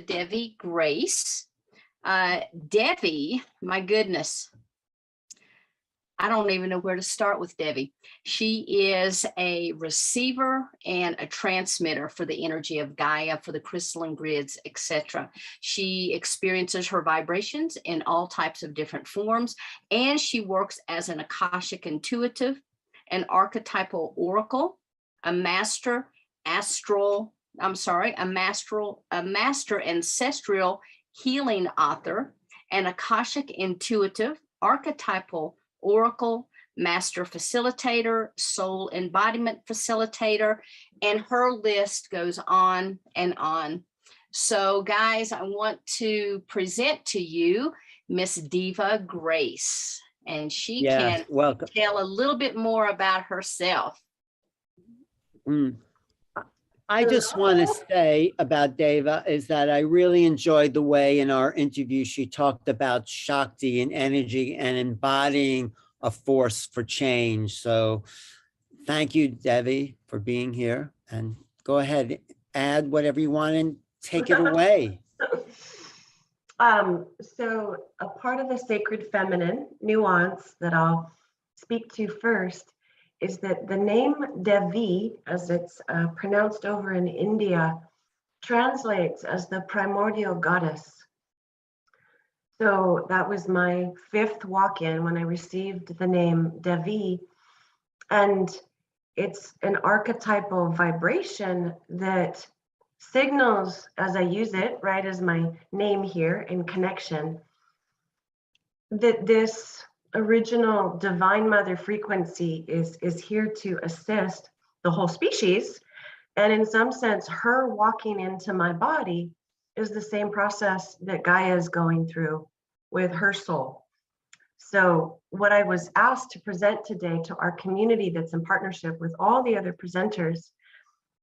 Devi Grace. Devi, my goodness, I don't even know where to start with Devi. She is a receiver and a transmitter for the energy of Gaia, for the crystalline grids, etc. She experiences her vibrations in all types of different forms, and she works as an Akashic intuitive, an archetypal oracle, a master ancestral healing author, an Akashic intuitive, archetypal oracle, master facilitator, soul embodiment facilitator, and her list goes on and on. So guys, I want to present to you Miss Devi Grace, and she can tell a little bit more about herself. I just want to say about Devi is that I really enjoyed the way in our interview she talked about Shakti and energy and embodying a force for change. So thank you, Devi, for being here. And go ahead, add whatever you want and take it away. So a part of the sacred feminine nuance that I'll speak to first is that the name Devi, as it's pronounced over in India, translates as the primordial goddess. So that was my 5th walk-in when I received the name Devi. And it's an archetypal vibration that signals, as I use it, right, as my name here in connection, that this original divine mother frequency is here to assist the whole species. And in some sense, her walking into my body is the same process that Gaia is going through with her soul. So what I was asked to present today to our community that's in partnership with all the other presenters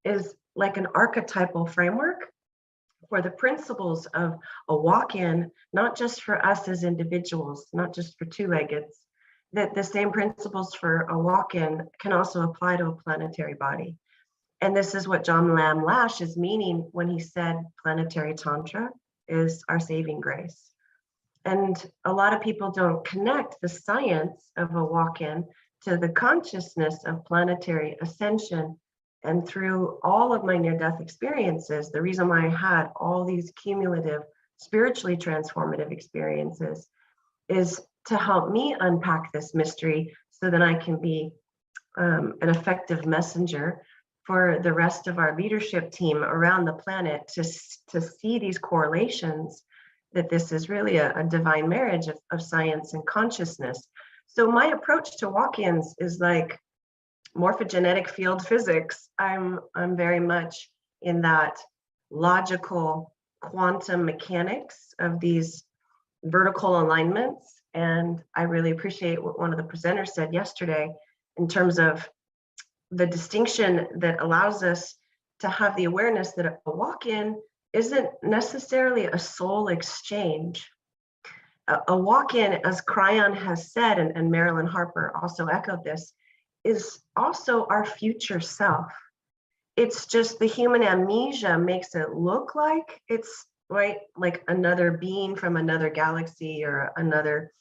is like an archetypal framework for the principles of a walk-in, not just for us as individuals, not just for two-leggeds, that the same principles for a walk-in can also apply to a planetary body. And this is what John Lamb Lash is meaning when he said planetary tantra is our saving grace. And a lot of people don't connect the science of a walk-in to the consciousness of planetary ascension. And through all of my near-death experiences, the reason why I had all these cumulative, spiritually transformative experiences is to help me unpack this mystery so that I can be an effective messenger for the rest of our leadership team around the planet to see these correlations, that this is really a divine marriage of science and consciousness. So my approach to walk-ins is like morphogenetic field physics. I'm very much in that logical quantum mechanics of these vertical alignments. And I really appreciate what one of the presenters said yesterday in terms of the distinction that allows us to have the awareness that a walk-in isn't necessarily a soul exchange. A walk-in, as Cryon has said, and Marilyn Harper also echoed this, is also our future self. It's just the human amnesia makes it look like it's right, like another being from another galaxy or another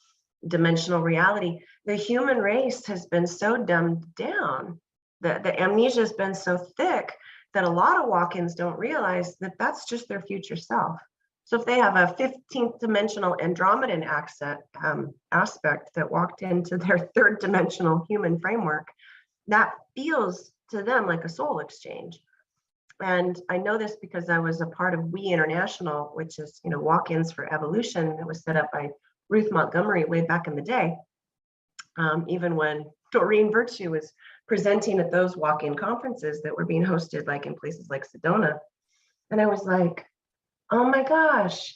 dimensional reality. The human race has been so dumbed down, the amnesia has been so thick that a lot of walk-ins don't realize that that's just their future self. So if they have a 15th dimensional Andromedan aspect that walked into their 3rd dimensional human framework, that feels to them like a soul exchange. And I know this because I was a part of We International, which is, you know, walk-ins for evolution. It was set up by Ruth Montgomery way back in the day, even when Doreen Virtue was presenting at those walk-in conferences that were being hosted like in places like Sedona. And I was like, oh my gosh,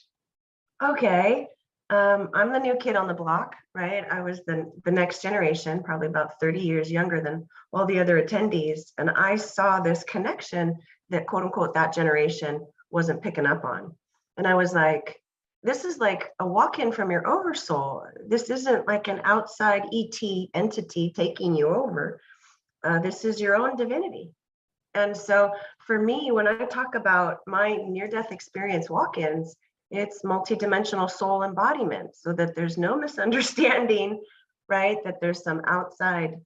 okay, I'm the new kid on the block, right? I was the next generation, probably about 30 years younger than all the other attendees. And I saw this connection that quote unquote that generation wasn't picking up on. And I was like, this is like a walk-in from your oversoul. This isn't like an outside ET entity taking you over. This is your own divinity. And so for me, when I talk about my near-death experience walk-ins, it's multidimensional soul embodiment, so that there's no misunderstanding, right? That there's some outside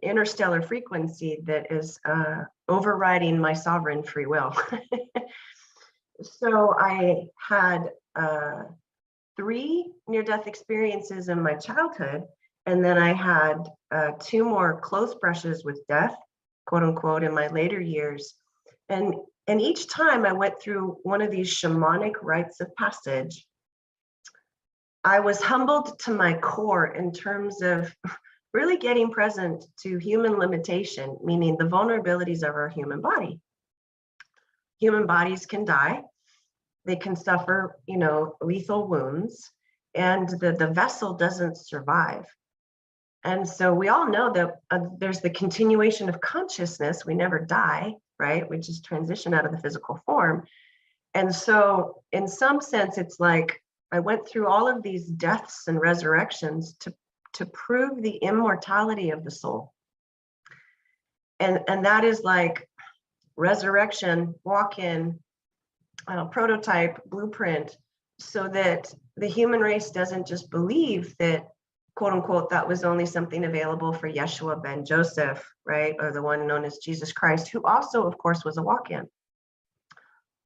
interstellar frequency that is overriding my sovereign free will. So I had 3 near-death experiences in my childhood, and then I had 2 more close brushes with death, quote unquote, in my later years. And each time I went through one of these shamanic rites of passage, I was humbled to my core in terms of really getting present to human limitation, meaning the vulnerabilities of our human body. Human bodies can die. They can suffer, you know, lethal wounds, and the vessel doesn't survive. And so we all know that there's the continuation of consciousness. We never die, right? We just transition out of the physical form. And so in some sense, it's like I went through all of these deaths and resurrections to prove the immortality of the soul. And that is like resurrection, walk-in, prototype, blueprint, so that the human race doesn't just believe that, quote unquote, that was only something available for Yeshua ben Joseph, right? Or the one known as Jesus Christ, who also, of course, was a walk-in.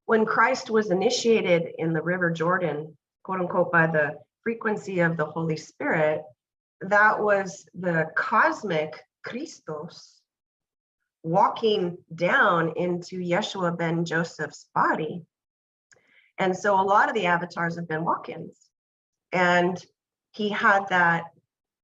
When Christ was initiated in the River Jordan, quote unquote, by the frequency of the Holy Spirit, that was the cosmic Christos walking down into Yeshua ben Joseph's body. And so a lot of the avatars have been walk-ins. And he had that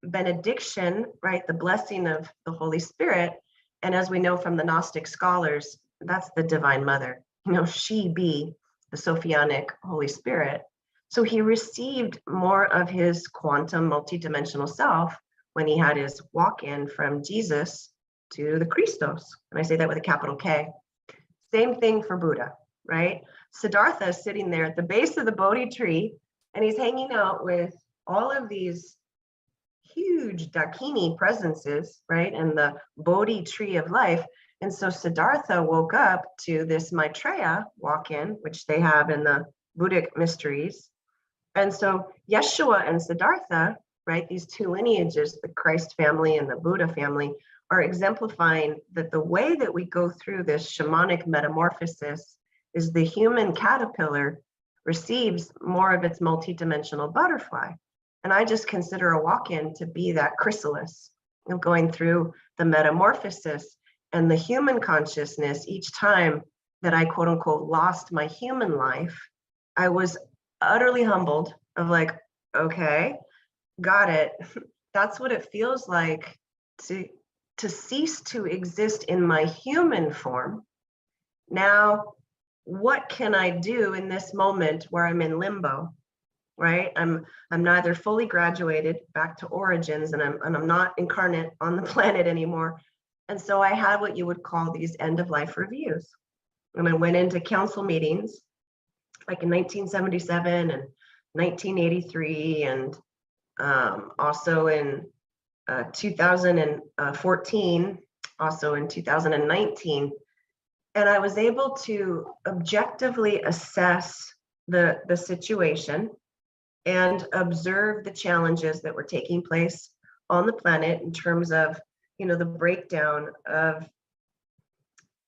benediction, right? The blessing of the Holy Spirit. And as we know from the Gnostic scholars, that's the Divine Mother. You know, she be the Sophianic Holy Spirit. So he received more of his quantum multidimensional self when he had his walk-in from Jesus to the Christos. And I say that with a capital K. Same thing for Buddha, right? Siddhartha is sitting there at the base of the Bodhi tree, and he's hanging out with all of these huge Dakini presences, right? And the Bodhi tree of life. And so Siddhartha woke up to this Maitreya walk-in, which they have in the Buddhic mysteries. And so Yeshua and Siddhartha, right? These 2 lineages, the Christ family and the Buddha family, are exemplifying that the way that we go through this shamanic metamorphosis is the human caterpillar receives more of its multidimensional butterfly. And I just consider a walk-in to be that chrysalis, you know, going through the metamorphosis and the human consciousness. Each time that I, quote unquote, lost my human life, I was utterly humbled of like, okay, got it. That's what it feels like to cease to exist in my human form. Now, what can I do in this moment where I'm in limbo, right? I'm neither fully graduated back to origins, and I'm not incarnate on the planet anymore. And so I had what you would call these end-of-life reviews. And I went into council meetings like in 1977 and 1983, and also in 2014, also in 2019. And I was able to objectively assess the situation and observe the challenges that were taking place on the planet in terms of, you know, the breakdown of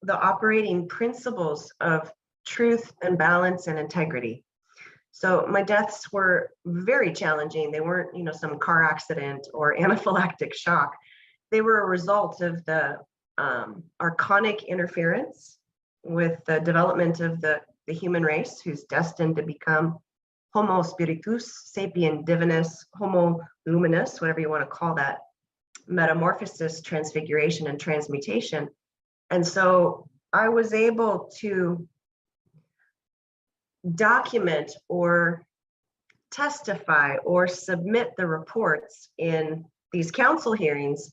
the operating principles of truth and balance and integrity. So my deaths were very challenging. They weren't, you know, some car accident or anaphylactic shock. They were a result of the archonic interference with the development of the human race, who's destined to become Homo spiritus, sapien divinus, Homo luminous, whatever you want to call that, metamorphosis, transfiguration, and transmutation. And so I was able to document or testify or submit the reports in these council hearings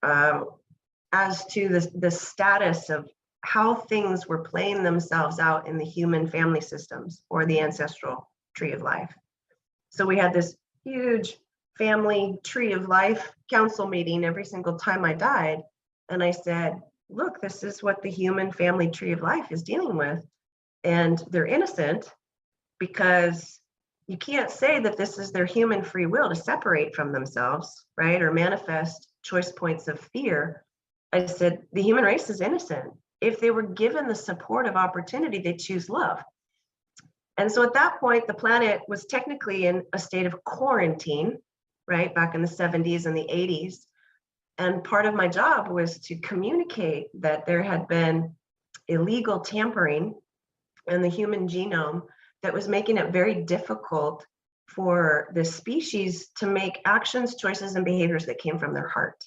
as to the status of how things were playing themselves out in the human family systems or the ancestral tree of life. So we had this huge family tree of life council meeting every single time I died. And I said, look, this is what the human family tree of life is dealing with. And they're innocent because you can't say that this is their human free will to separate from themselves, right? Or manifest choice points of fear. I said, the human race is innocent. If they were given the supportive opportunity, they choose love. And so at that point, the planet was technically in a state of quarantine, right? Back in the 70s and the 80s. And part of my job was to communicate that there had been illegal tampering in the human genome that was making it very difficult for the species to make actions, choices, and behaviors that came from their heart,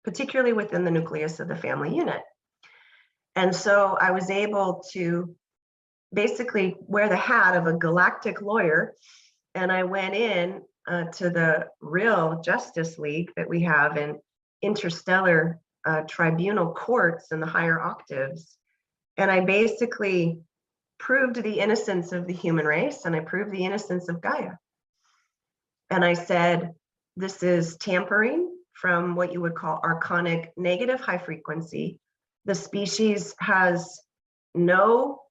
particularly within the nucleus of the family unit. And so I was able to basically wear the hat of a galactic lawyer, and I went in to the real Justice League that we have in interstellar tribunal courts in the higher octaves. And I basically proved the innocence of the human race, and I proved the innocence of Gaia. And I said, this is tampering from what you would call archonic negative high frequency. The species has no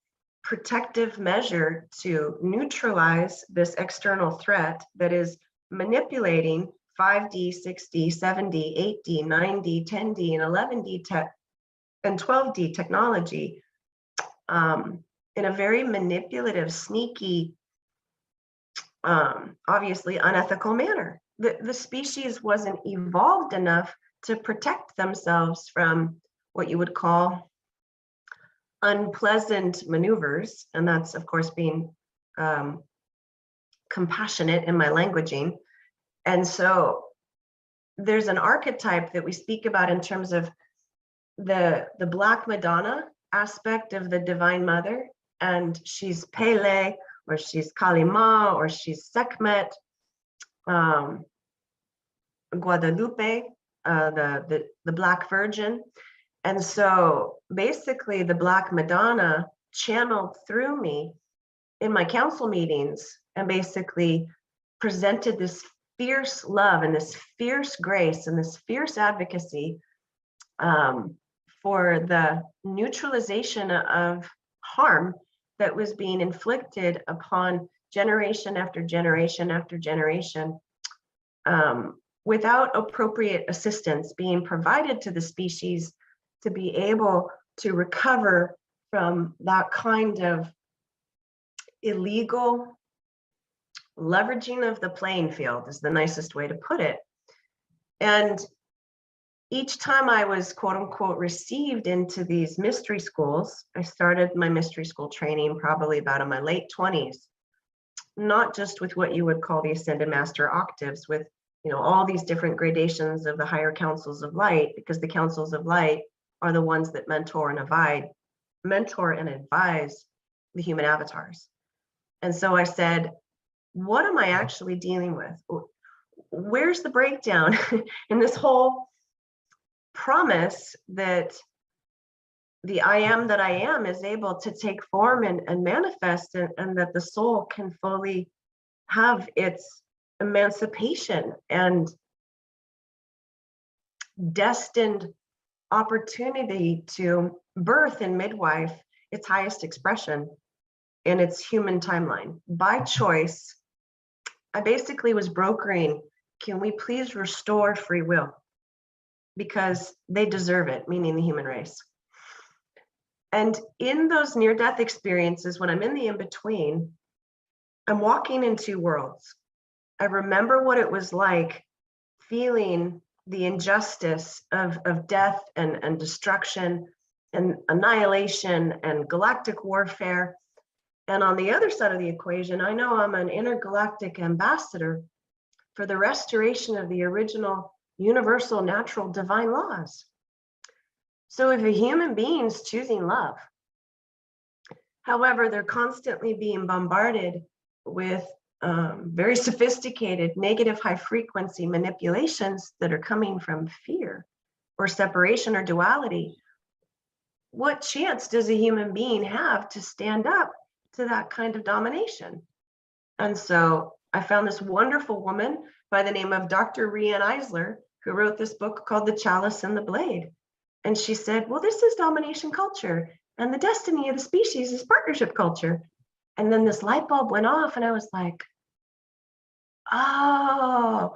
protective measure to neutralize this external threat that is manipulating 5D, 6D, 7D, 8D, 9D, 10D, and 11D and 12D technology in a very manipulative, sneaky, obviously unethical manner. The species wasn't evolved enough to protect themselves from what you would call unpleasant maneuvers. And that's, of course, being compassionate in my languaging. And so there's an archetype that we speak about in terms of the Black Madonna aspect of the Divine Mother. And she's Pele, or she's Kalima, or she's Sekhmet, Guadalupe, the Black Virgin. And so basically the Black Madonna channeled through me in my council meetings and basically presented this fierce love and this fierce grace and this fierce advocacy for the neutralization of harm that was being inflicted upon generation after generation after generation, without appropriate assistance being provided to the species to be able to recover from that kind of illegal leveraging of the playing field, is the nicest way to put it. And each time I was, quote unquote, received into these mystery schools, I started my mystery school training probably about in my late 20s, not just with what you would call the Ascended Master octaves, with, you know, all these different gradations of the higher councils of light, because the councils of light are the ones that mentor and advise the human avatars. And so I said, what am I actually dealing with? Where's the breakdown in this whole promise that the I am that I am is able to take form and manifest, and that the soul can fully have its emancipation and destined opportunity to birth and midwife its highest expression in its human timeline by choice. I basically was brokering, can we please restore free will? Because they deserve it, meaning the human race. And in those near-death experiences, when I'm in the in-between, I'm walking in two worlds. I remember what it was like feeling the injustice of death and destruction and annihilation and galactic warfare. And on the other side of the equation, I know I'm an intergalactic ambassador for the restoration of the original universal natural divine laws. So if a human being's choosing love, however, they're constantly being bombarded with very sophisticated negative high frequency manipulations that are coming from fear or separation or duality, what chance does a human being have to stand up to that kind of domination? And so I found this wonderful woman by the name of Dr. Rianne Eisler, who wrote this book called The Chalice and the Blade. And she said, well, this is domination culture, and the destiny of the species is partnership culture. And then this light bulb went off, and I was like, oh,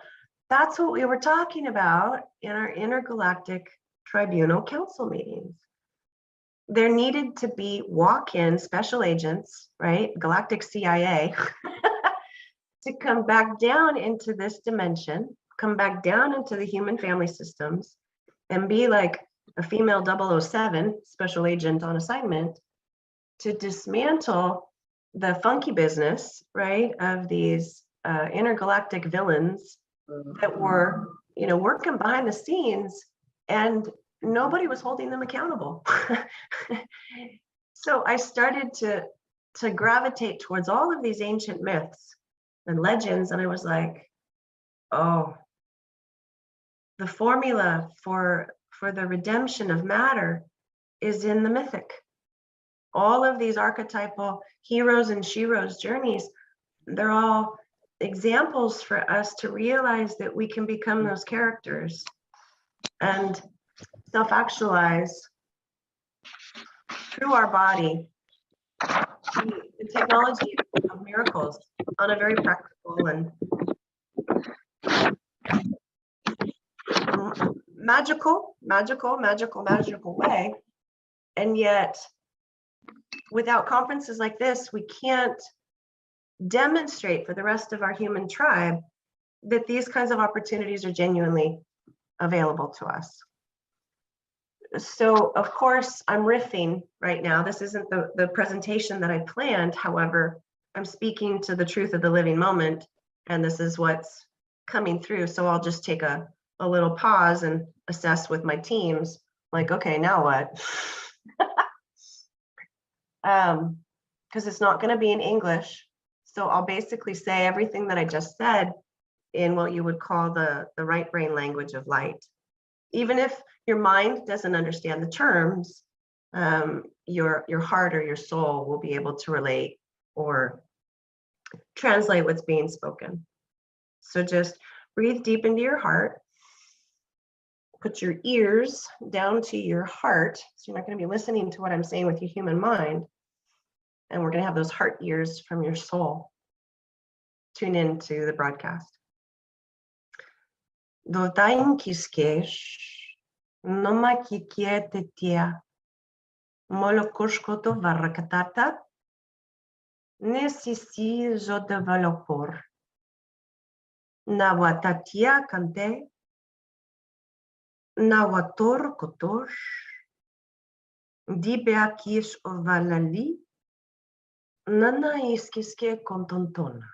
that's what we were talking about in our intergalactic tribunal council meetings. There needed to be walk-in special agents, right? Galactic CIA, to come back down into this dimension, come back down into the human family systems, and be like a female 007 special agent on assignment to dismantle the funky business, right, of these intergalactic villains that were, working behind the scenes, and nobody was holding them accountable. So I started to gravitate towards all of these ancient myths and legends, and I was like, oh, the formula for the redemption of matter is in the mythic. All of these archetypal heroes and sheroes journeys, they're all examples for us to realize that we can become those characters and self-actualize through our body the technology of miracles on a very practical and magical way. And yet, without conferences like this, we can't demonstrate for the rest of our human tribe that these kinds of opportunities are genuinely available to us. So, of course, I'm riffing right now. This isn't the presentation that I planned. However, I'm speaking to the truth of the living moment, and this is what's coming through. So I'll just take a little pause and assess with my teams, like, okay, now what? Because it's not going to be in English. So I'll basically say everything that I just said in what you would call the right brain language of light. Even if your mind doesn't understand the terms, your heart or your soul will be able to relate or translate what's being spoken. So just breathe deep into your heart. Put your ears down to your heart. So you're not going to be listening to what I'm saying with your human mind. And we're going to have those heart ears from your soul. Tune into the broadcast. Dotain kiskesh, noma kikietetia, molokushkoto varakatata, nesisi zodevalopor, nawatatia kante, nawator kotosh, dibeakis ovalali, nana iskiske kontontona.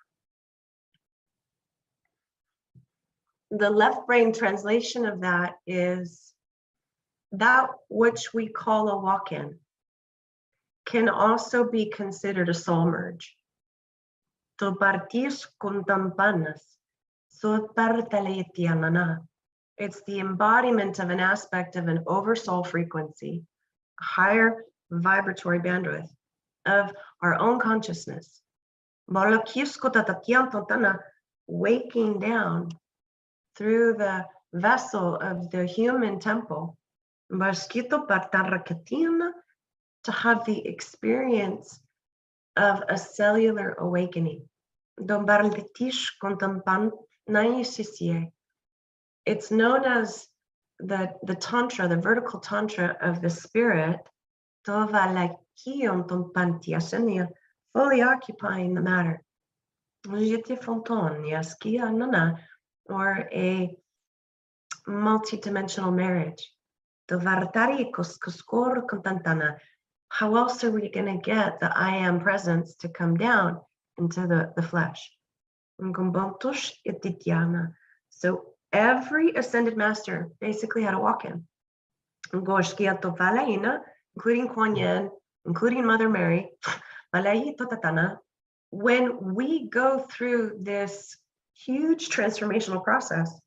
The left brain translation of that is that which we call a walk-in can also be considered a soul merge. To partis contampanas, so partaletianana. It's the embodiment of an aspect of an oversoul frequency, a higher vibratory bandwidth of our own consciousness. Waking down through the vessel of the human temple, to have the experience of a cellular awakening. It's known as the tantra, the vertical tantra of the spirit, fully occupying the matter. Or a multi-dimensional marriage. How else are we going to get the I am presence to come down into the flesh? So every ascended master basically had a walk-in. Including Kuan Yin, including Mother Mary. When we go through this huge transformational process,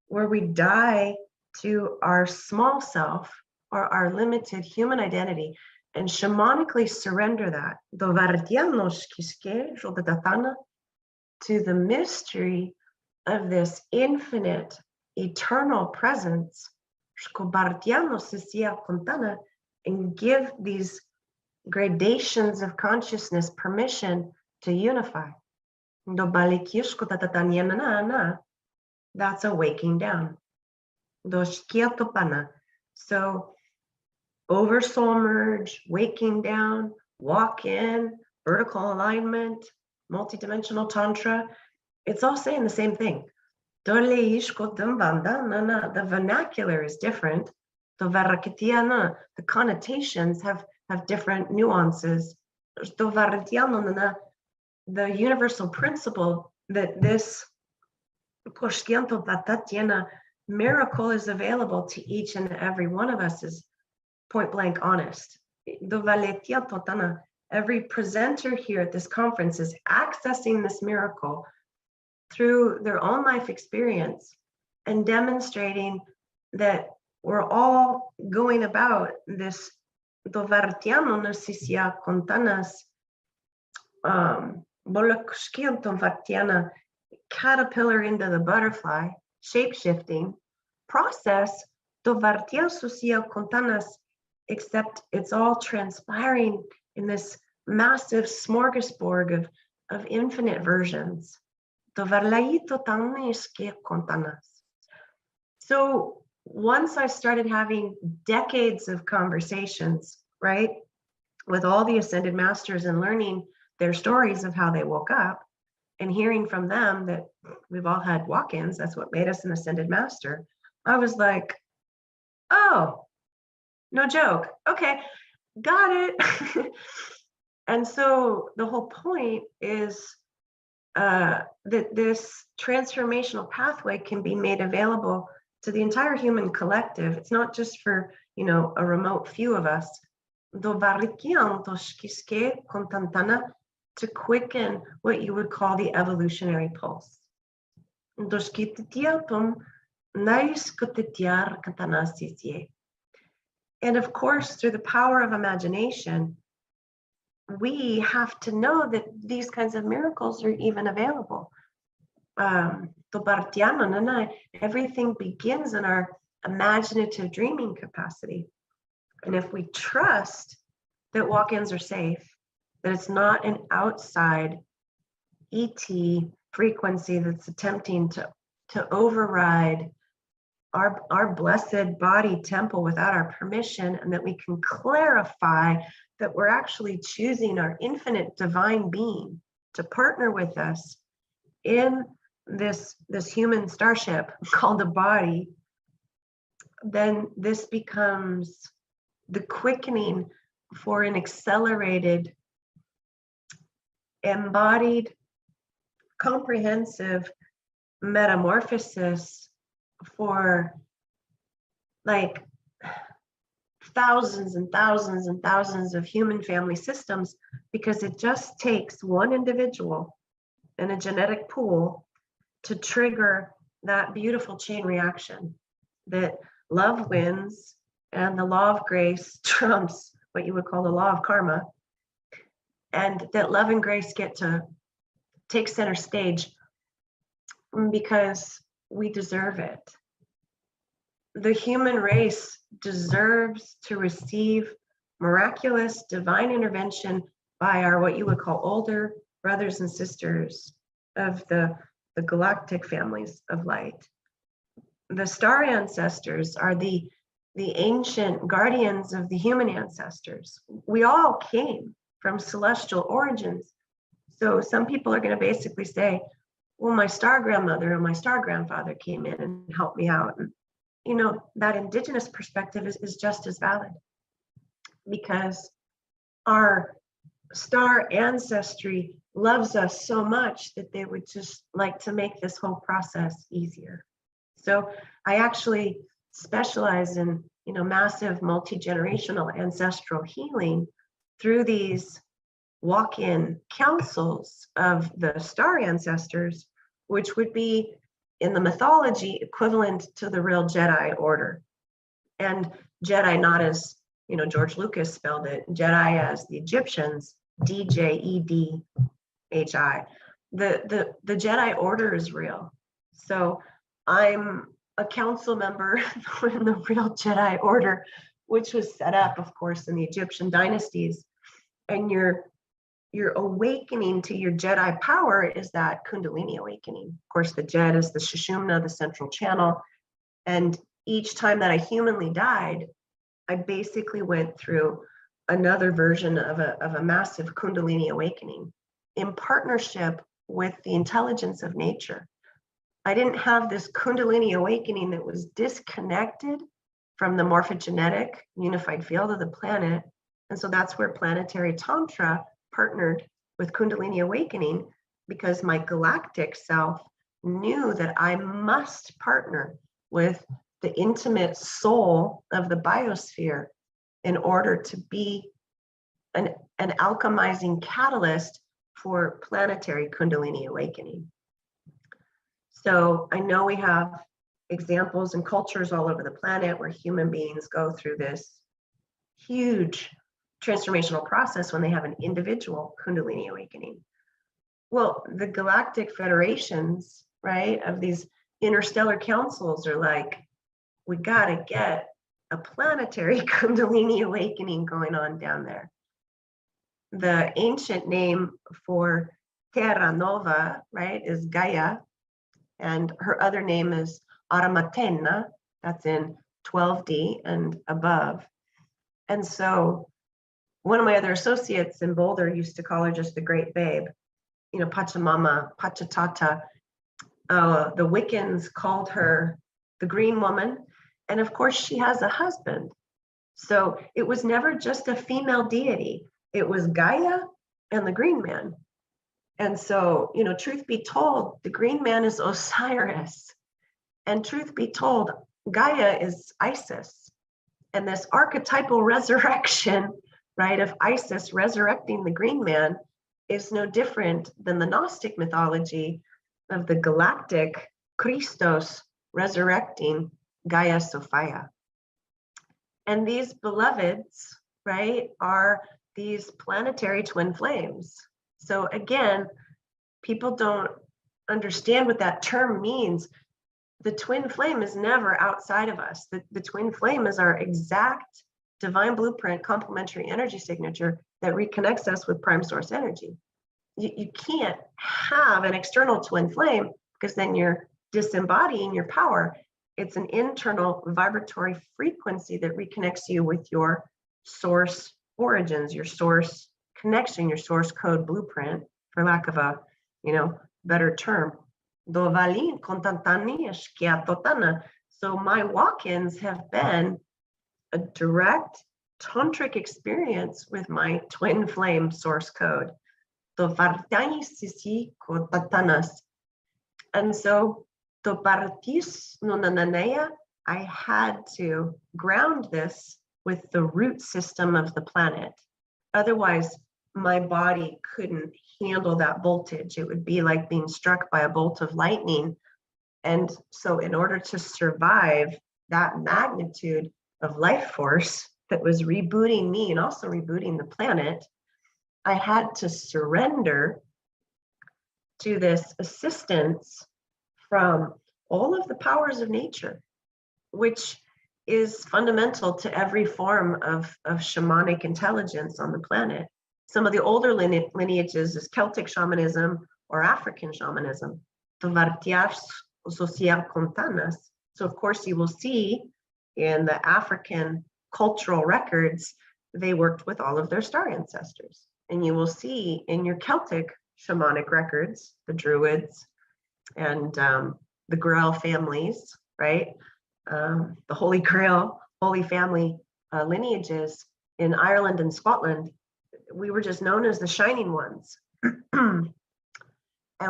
where we die to our small self or our limited human identity and shamanically surrender that to the mystery of this infinite, eternal presence, and give these gradations of consciousness permission to unify. That's a waking down. So over soul merge, waking down, walk in, vertical alignment, multidimensional tantra, it's all saying the same thing. The vernacular is different. The connotations have different nuances. The universal principle that this miracle is available to each and every one of us is point blank honest. Every presenter here at this conference is accessing this miracle through their own life experience and demonstrating that we're all going about this caterpillar into the butterfly, shape-shifting process, except it's all transpiring in this massive smorgasbord of infinite versions. So once I started having decades of conversations, right, with all the ascended masters and learning their stories of how they woke up and hearing from them that we've all had walk-ins, that's what made us an ascended master, I was like, oh, no joke. Okay, got it. And so the whole point is that this transformational pathway can be made available to the entire human collective. It's not just for, you know, a remote few of us. To quicken what you would call the evolutionary pulse. And of course, through the power of imagination, we have to know that these kinds of miracles are even available. Everything begins in our imaginative dreaming capacity. And if we trust that walk-ins are safe, that it's not an outside ET frequency that's attempting to override our blessed body temple without our permission, and that we can clarify that we're actually choosing our infinite divine being to partner with us in this human starship called a body, then this becomes the quickening for an accelerated, embodied, comprehensive metamorphosis for like thousands and thousands and thousands of human family systems, because it just takes one individual in a genetic pool to trigger that beautiful chain reaction that love wins and the law of grace trumps what you would call the law of karma, and that love and grace get to take center stage because we deserve it. The human race deserves to receive miraculous divine intervention by our what you would call older brothers and sisters of the galactic families of light. The star ancestors are the ancient guardians of the human ancestors. We all came from celestial origins. So some people are going to basically say, well, my star grandmother and my star grandfather came in and helped me out. And, you know, that indigenous perspective is just as valid, because our star ancestry loves us so much that they would just like to make this whole process easier. So I actually specialize in, you know, massive multi-generational ancestral healing through these walk-in councils of the star ancestors, which would be in the mythology equivalent to the real Jedi order. And Jedi not as, you know, George Lucas spelled it, Jedi as the Egyptians, D-J-E-D-H-I. The Jedi order is real. So I'm a council member in the real Jedi order, which was set up, of course, in the Egyptian dynasties. And your awakening to your Jedi power is that Kundalini awakening. Of course, the Jed is the Sushumna, the central channel. And each time that I humanly died, I basically went through another version of a massive Kundalini awakening in partnership with the intelligence of nature. I didn't have this Kundalini awakening that was disconnected from the morphogenetic unified field of the planet. And so that's where Planetary Tantra partnered with Kundalini awakening, because my galactic self knew that I must partner with the intimate soul of the biosphere in order to be an alchemizing catalyst for planetary Kundalini awakening. So I know we have examples and cultures all over the planet where human beings go through this huge transformational process when they have an individual Kundalini awakening. Well, the galactic federations, right, of these interstellar councils are like, we got to get a planetary Kundalini awakening going on down there. The ancient name for Terra Nova, right, is Gaia, and her other name is Aramatena, that's in 12D and above. And so one of my other associates in Boulder used to call her just the Great Babe, you know, Pachamama, Pachatata. The Wiccans called her the Green Woman. And of course, she has a husband. So it was never just a female deity. It was Gaia and the Green Man. And so, you know, truth be told, the Green Man is Osiris. And truth be told, Gaia is Isis. And this archetypal resurrection, right, of Isis resurrecting the Green Man is no different than the Gnostic mythology of the galactic Christos resurrecting Gaia Sophia. And these beloveds, right, are these planetary twin flames. So again, people don't understand what that term means. The twin flame is never outside of us. The twin flame is our exact divine blueprint complementary energy signature that reconnects us with prime source energy. You can't have an external twin flame because then you're disembodying your power. It's an internal vibratory frequency that reconnects you with your source origins, your source connection, your source code blueprint, for lack of a, you know, better term. So my walk-ins have been a direct tantric experience with my twin flame source code. And so I had to ground this with the root system of the planet. Otherwise, my body couldn't handle that voltage. It would be like being struck by a bolt of lightning. And so in order to survive that magnitude of life force that was rebooting me and also rebooting the planet, I had to surrender to this assistance from all of the powers of nature, which is fundamental to every form of shamanic intelligence on the planet. Some of the older lineages is Celtic shamanism or African shamanism. So of course you will see in the African cultural records, they worked with all of their star ancestors. And you will see in your Celtic shamanic records, the Druids and the Grail families, right? The Holy Grail, Holy Family lineages in Ireland and Scotland, we were just known as the Shining Ones. And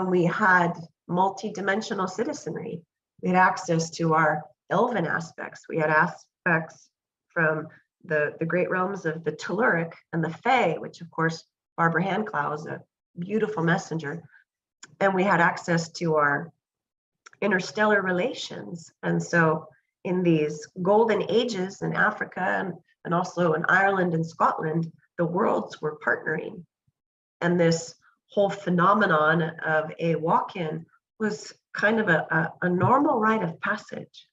we had multi-dimensional citizenry. We had access to our elven aspects. We had aspects from the great realms of the Telluric and the Fae, which of course, Barbara Handclough is a beautiful messenger. And we had access to our interstellar relations. And so in these golden ages in Africa and also in Ireland and Scotland, the worlds were partnering. And this whole phenomenon of a walk-in was kind of a normal rite of passage.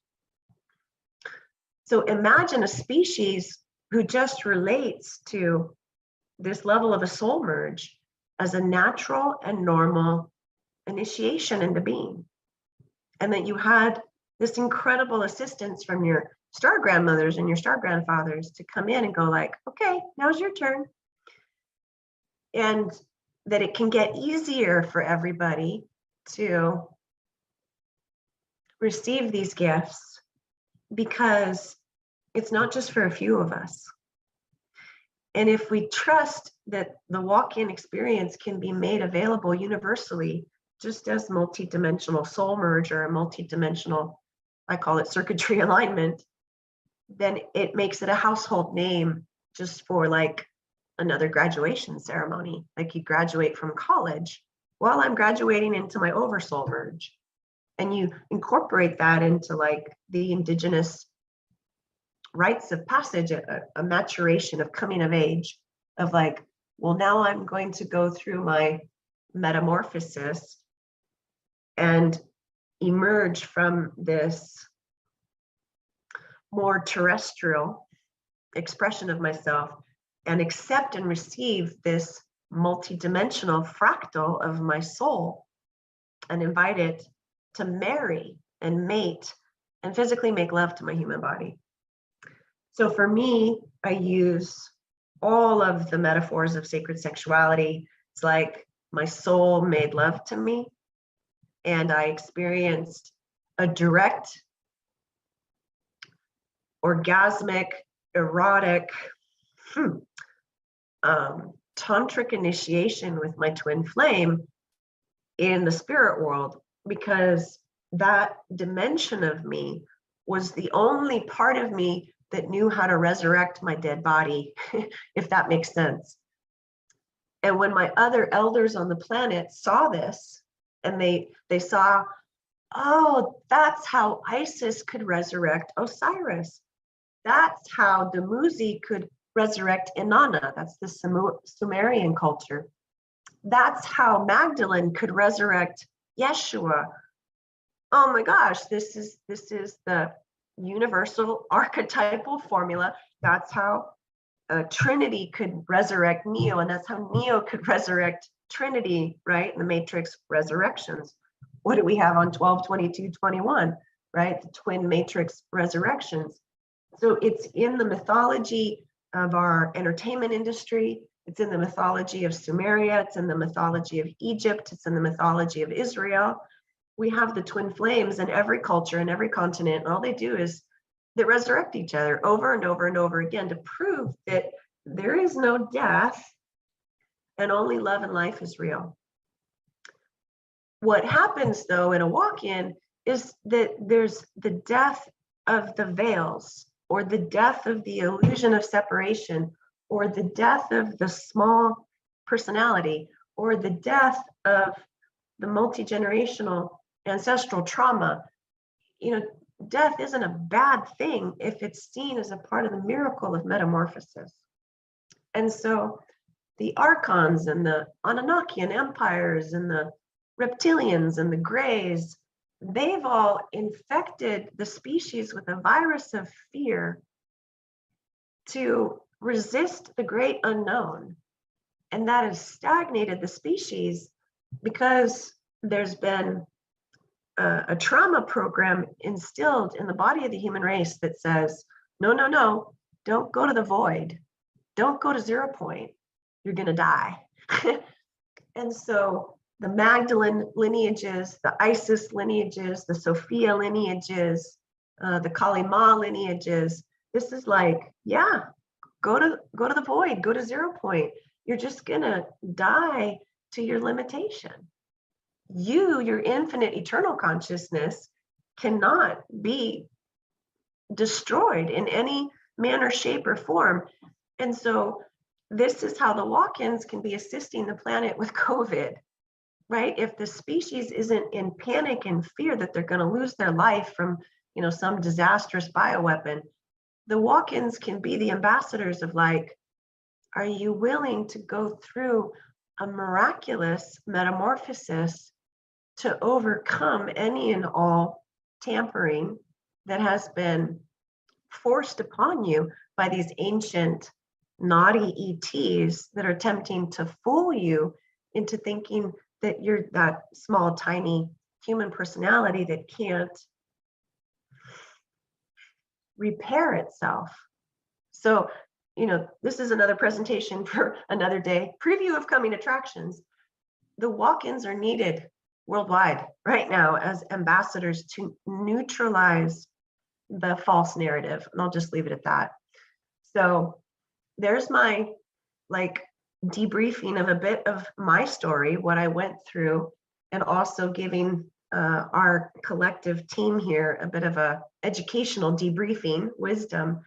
So imagine a species who just relates to this level of a soul merge as a natural and normal initiation into being. And that you had this incredible assistance from your star grandmothers and your star grandfathers to come in and go like, okay, now's your turn. And that it can get easier for everybody to receive these gifts because it's not just for a few of us. And if we trust that the walk-in experience can be made available universally, just as multidimensional soul merge or a multidimensional, I call it circuitry alignment, then it makes it a household name just for like another graduation ceremony. Like you graduate from college. Well, I'm graduating into my oversoul merge. And you incorporate that into like the indigenous rites of passage, a maturation of coming of age of like, well, now I'm going to go through my metamorphosis and emerge from this more terrestrial expression of myself and accept and receive this multidimensional fractal of my soul and invite it to marry and mate and physically make love to my human body. So for me, I use all of the metaphors of sacred sexuality. It's like my soul made love to me and I experienced a direct, orgasmic, erotic, tantric initiation with my twin flame in the spirit world, because that dimension of me was the only part of me that knew how to resurrect my dead body, if that makes sense. And when my other elders on the planet saw this, and they saw, oh, that's how Isis could resurrect Osiris. That's how Dumuzi could resurrect Inanna. That's the Sumerian culture. That's how Magdalene could resurrect Yeshua. Oh my gosh, this is the universal archetypal formula. That's how Trinity could resurrect Neo, and that's how Neo could resurrect Trinity, right? In the Matrix Resurrections. What do we have on 12/22/21, right? The twin Matrix Resurrections. So it's in the mythology of our entertainment industry. It's in the mythology of Sumeria. It's in the mythology of Egypt. It's in the mythology of Israel. We have the twin flames in every culture and every continent. And all they do is they resurrect each other over and over and over again to prove that there is no death and only love and life is real. What happens though in a walk-in is that there's the death of the veils, or the death of the illusion of separation, or the death of the small personality, or the death of the multi-generational ancestral trauma. You know, death isn't a bad thing if it's seen as a part of the miracle of metamorphosis. And so the archons and the Anunnakian empires and the reptilians and the greys, they've all infected the species with a virus of fear to resist the great unknown. And that has stagnated the species because there's been a trauma program instilled in the body of the human race that says, no, no, no, don't go to the void. Don't go to 0 point. You're going to die. And so the Magdalene lineages, the Isis lineages, the Sophia lineages, the Kali Ma lineages, this is like, yeah, go to the void, go to 0 point. You're just going to die to your limitation. Your infinite eternal consciousness cannot be destroyed in any manner, shape, or form. And so this is how the walk-ins can be assisting the planet with COVID, right? If the species isn't in panic and fear that they're going to lose their life from, you know, some disastrous bioweapon, the walk-ins can be the ambassadors of like, are you willing to go through a miraculous metamorphosis to overcome any and all tampering that has been forced upon you by these ancient naughty ETs that are attempting to fool you into thinking that you're that small, tiny human personality that can't repair itself. So, you know, this is another presentation for another day. Preview of coming attractions. The walk-ins are needed worldwide right now as ambassadors to neutralize the false narrative. And I'll just leave it at that. So there's my like debriefing of a bit of my story, what I went through, and also giving our collective team here a bit of a educational debriefing, wisdom.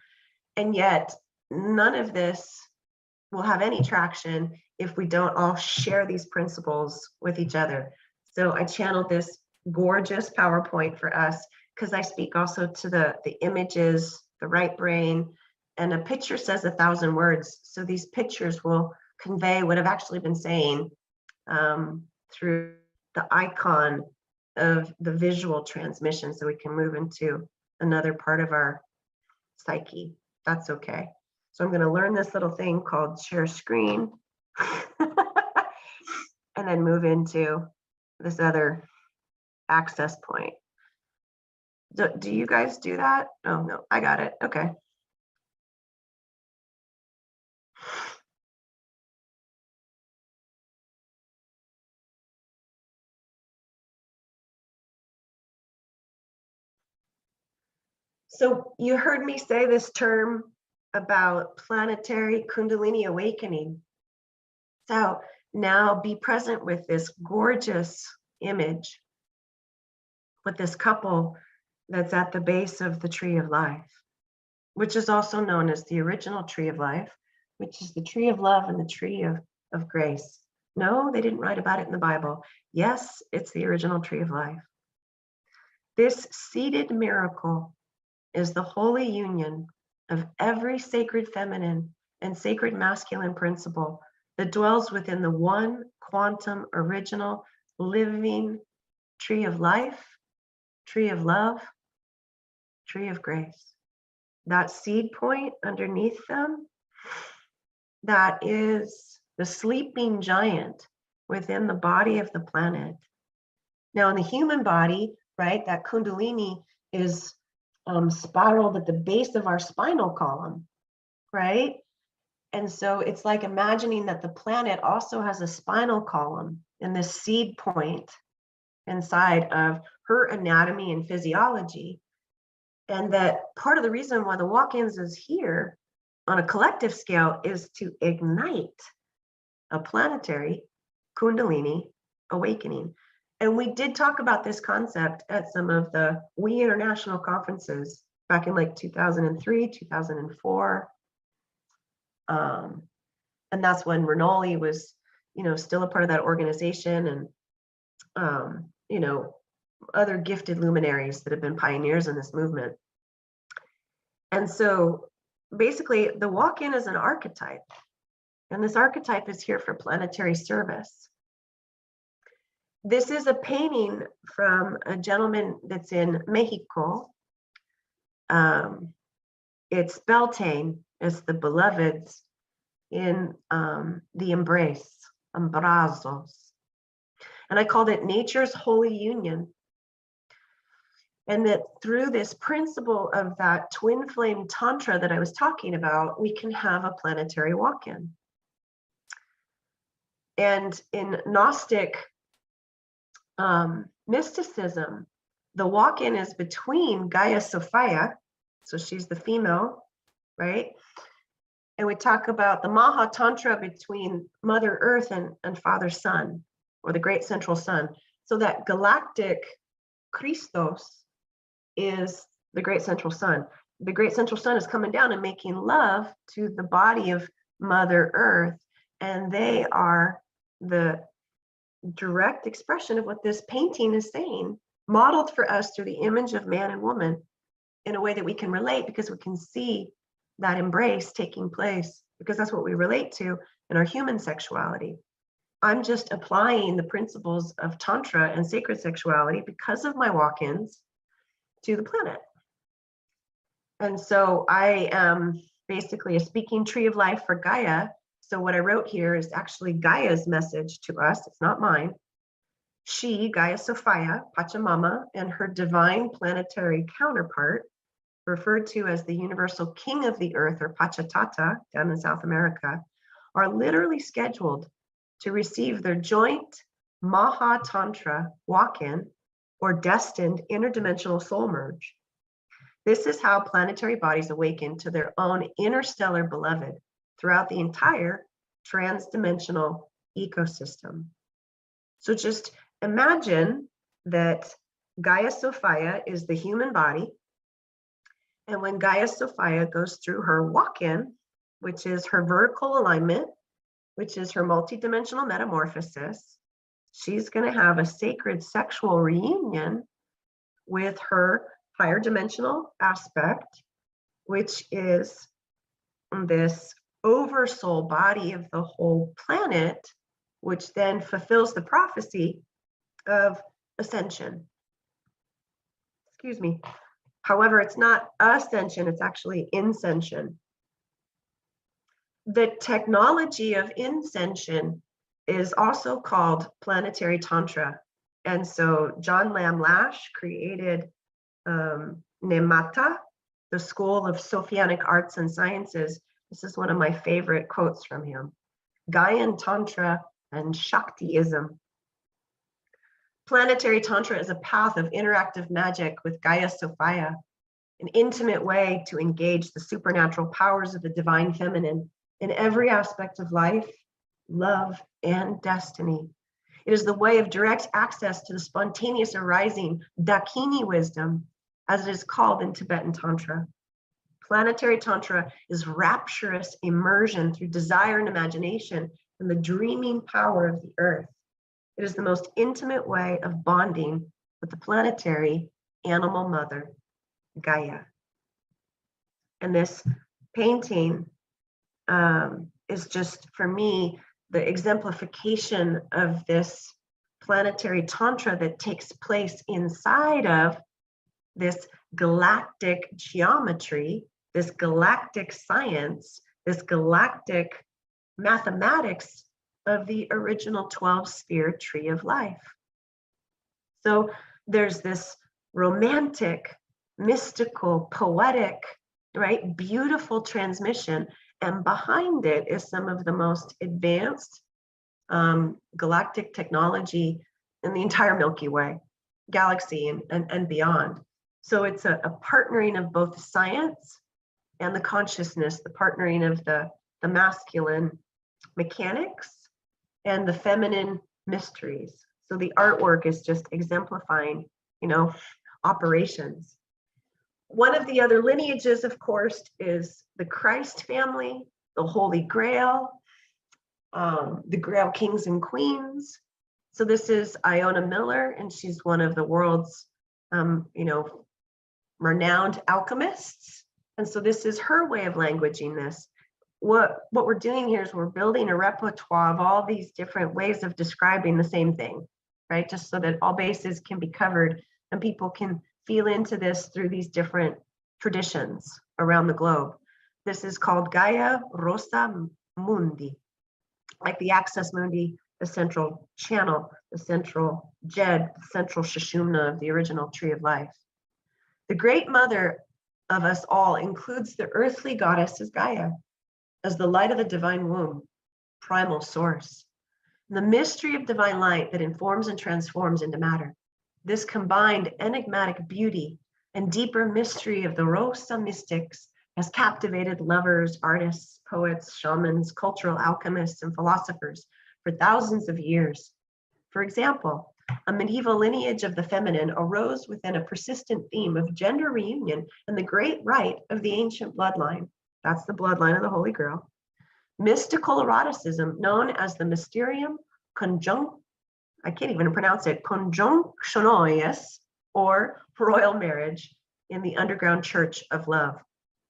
And yet none of this will have any traction if we don't all share these principles with each other. So I channeled this gorgeous PowerPoint for us because I speak also to the images, the right brain, and a picture says 1,000 words. So these pictures will convey what I've actually been saying through the icon of the visual transmission, so we can move into another part of our psyche. That's okay. So I'm going to learn this little thing called share screen and then move into this other access point. Do you guys do that? Oh, no, I got it. Okay. So you heard me say this term about planetary Kundalini awakening. So now be present with this gorgeous image with this couple that's at the base of the tree of life, which is also known as the original tree of life, which is the tree of love and the tree of grace. No, they didn't write about it in the Bible. Yes, it's the original tree of life. This seated miracle is the holy union of every sacred feminine and sacred masculine principle that dwells within the one quantum original living tree of life, tree of love, tree of grace. That seed point underneath them, that is the sleeping giant within the body of the planet. Now in the human body, right, that Kundalini is spiraled at the base of our spinal column, right? And so it's like imagining that the planet also has a spinal column in this seed point inside of her anatomy and physiology. And that part of the reason why the walk-ins is here on a collective scale is to ignite a planetary Kundalini awakening. And we did talk about this concept at some of the WE international conferences back in like 2003, 2004. And that's when Renoli was, still a part of that organization, and, other gifted luminaries that have been pioneers in this movement. And so basically the walk-in is an archetype, and this archetype is here for planetary service. This is a painting from a gentleman that's in Mexico. It's Beltane, it's the beloveds in the embrace, abrazos. And I called it nature's holy union. And that through this principle of that twin flame tantra that I was talking about, we can have a planetary walk-in. And in Gnostic mysticism, the walk-in is between Gaia Sophia, so she's the female, right? And we talk about the Maha Tantra between Mother Earth and Father Sun, or the Great Central Sun. So that galactic Christos is the Great Central Sun. The Great Central Sun is coming down and making love to the body of Mother Earth, and they are the direct expression of what this painting is saying, modeled for us through the image of man and woman in a way that we can relate, because we can see that embrace taking place, because that's what we relate to in our human sexuality. I'm just applying the principles of Tantra and sacred sexuality because of my walk-ins to the planet. And so I am basically a speaking tree of life for Gaia. So what I wrote here is actually Gaia's message to us. It's not mine. She, Gaia Sophia, Pachamama, and her divine planetary counterpart, referred to as the universal king of the earth, or Pachatata, down in South America, are literally scheduled to receive their joint Maha Tantra walk-in or destined interdimensional soul merge. This is how planetary bodies awaken to their own interstellar beloved throughout the entire transdimensional ecosystem. So just imagine that Gaia Sophia is the human body. And when Gaia Sophia goes through her walk-in, which is her vertical alignment, which is her multidimensional metamorphosis, she's going to have a sacred sexual reunion with her higher dimensional aspect, which is this oversoul body of the whole planet, which then fulfills the prophecy of ascension. Excuse me. However, it's not ascension, it's actually inscension. The technology of inscension is also called planetary tantra. And so John Lamb Lash created Nemata, the School of Sophianic Arts and Sciences. This is one of my favorite quotes from him. Gaian Tantra and Shaktiism. Planetary Tantra is a path of interactive magic with Gaia Sophia, an intimate way to engage the supernatural powers of the divine feminine in every aspect of life, love, and destiny. It is the way of direct access to the spontaneous arising Dakini wisdom, as it is called in Tibetan Tantra. Planetary Tantra is rapturous immersion through desire and imagination and the dreaming power of the earth. It is the most intimate way of bonding with the planetary animal mother, Gaia. And this painting is just, for me, the exemplification of this planetary tantra that takes place inside of this galactic geometry, this galactic science, this galactic mathematics of the original 12-sphere tree of life. So there's this romantic, mystical, poetic, right, beautiful transmission, and behind it is some of the most advanced galactic technology in the entire Milky Way galaxy and beyond. So it's a partnering of both science and the consciousness, the partnering of the masculine mechanics and the feminine mysteries. So the artwork is just exemplifying, operations. One of the other lineages, of course, is the Christ family, the Holy Grail, the Grail Kings and Queens. So this is Iona Miller, and she's one of the world's, renowned alchemists. And so this is her way of languaging this. What we're doing here is we're building a repertoire of all these different ways of describing the same thing, right? Just so that all bases can be covered and people can feel into this through these different traditions around the globe. This is called Gaia Rosa Mundi, like the Access Mundi, the central channel, the central Jed, the central Sushumna of the original Tree of Life. The great mother of us all includes the earthly goddess as Gaia, as the light of the divine womb, primal source, the mystery of divine light that informs and transforms into matter. This combined enigmatic beauty and deeper mystery of the Rosa mystics has captivated lovers, artists, poets, shamans, cultural alchemists, and philosophers for thousands of years. For example, a medieval lineage of the feminine arose within a persistent theme of gender reunion and the great rite of the ancient bloodline. That's the bloodline of the Holy Grail. Mystical eroticism, known as the Mysterium Conjunctionis, or royal marriage in the underground church of love.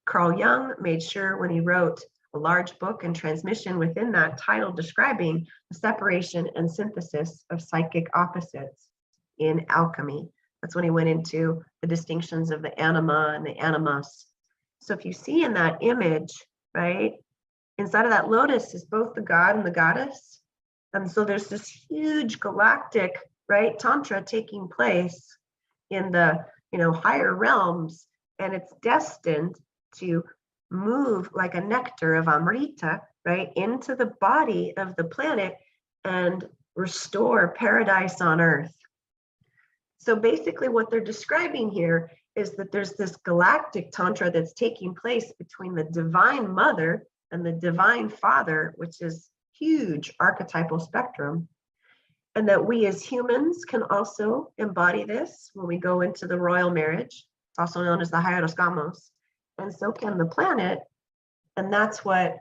Carl Jung made sure when he wrote a large book and transmission within that title describing the separation and synthesis of psychic opposites in alchemy. That's when he went into the distinctions of the anima and the animus. So if you see in that image, right, inside of that lotus is both the god and the goddess. And so there's this huge galactic, right, tantra taking place in the, higher realms, and it's destined to move like a nectar of Amrita, right, into the body of the planet and restore paradise on earth. So basically what they're describing here is that there's this galactic tantra that's taking place between the divine mother and the divine father, which is huge archetypal spectrum. And that we as humans can also embody this when we go into the royal marriage, also known as the hieroscamos, and so can the planet. And that's what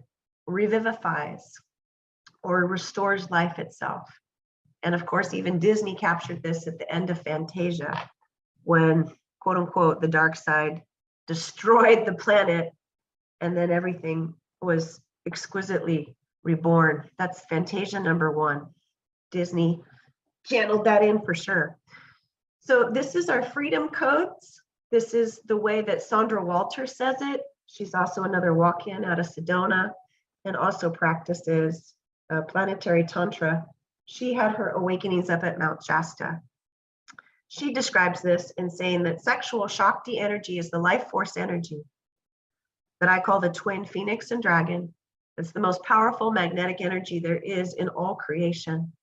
revivifies or restores life itself. And of course, even Disney captured this at the end of Fantasia, when, quote unquote, the dark side destroyed the planet and then everything was exquisitely reborn. That's Fantasia #1. Disney channeled that in for sure. So this is our freedom codes. This is the way that Sandra Walter says it. She's also another walk-in out of Sedona and also practices planetary tantra. She had her awakenings up at Mount Shasta. She describes this in saying that sexual Shakti energy is the life force energy that I call the twin phoenix and dragon. It's the most powerful magnetic energy there is in all creation.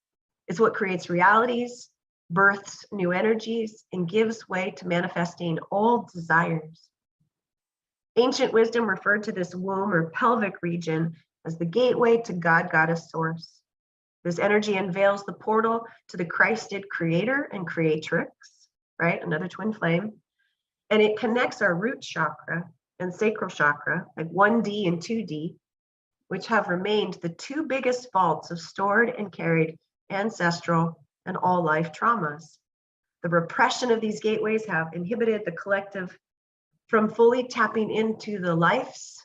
It's what creates realities, births new energies, and gives way to manifesting all desires. Ancient wisdom referred to this womb or pelvic region as the gateway to God, Goddess, Source. This energy unveils the portal to the Christed creator and creatrix, right? Another twin flame. And it connects our root chakra and sacral chakra, like 1D and 2D, which have remained the two biggest vaults of stored and carried ancestral and all life traumas. The repression of these gateways have inhibited the collective from fully tapping into the life's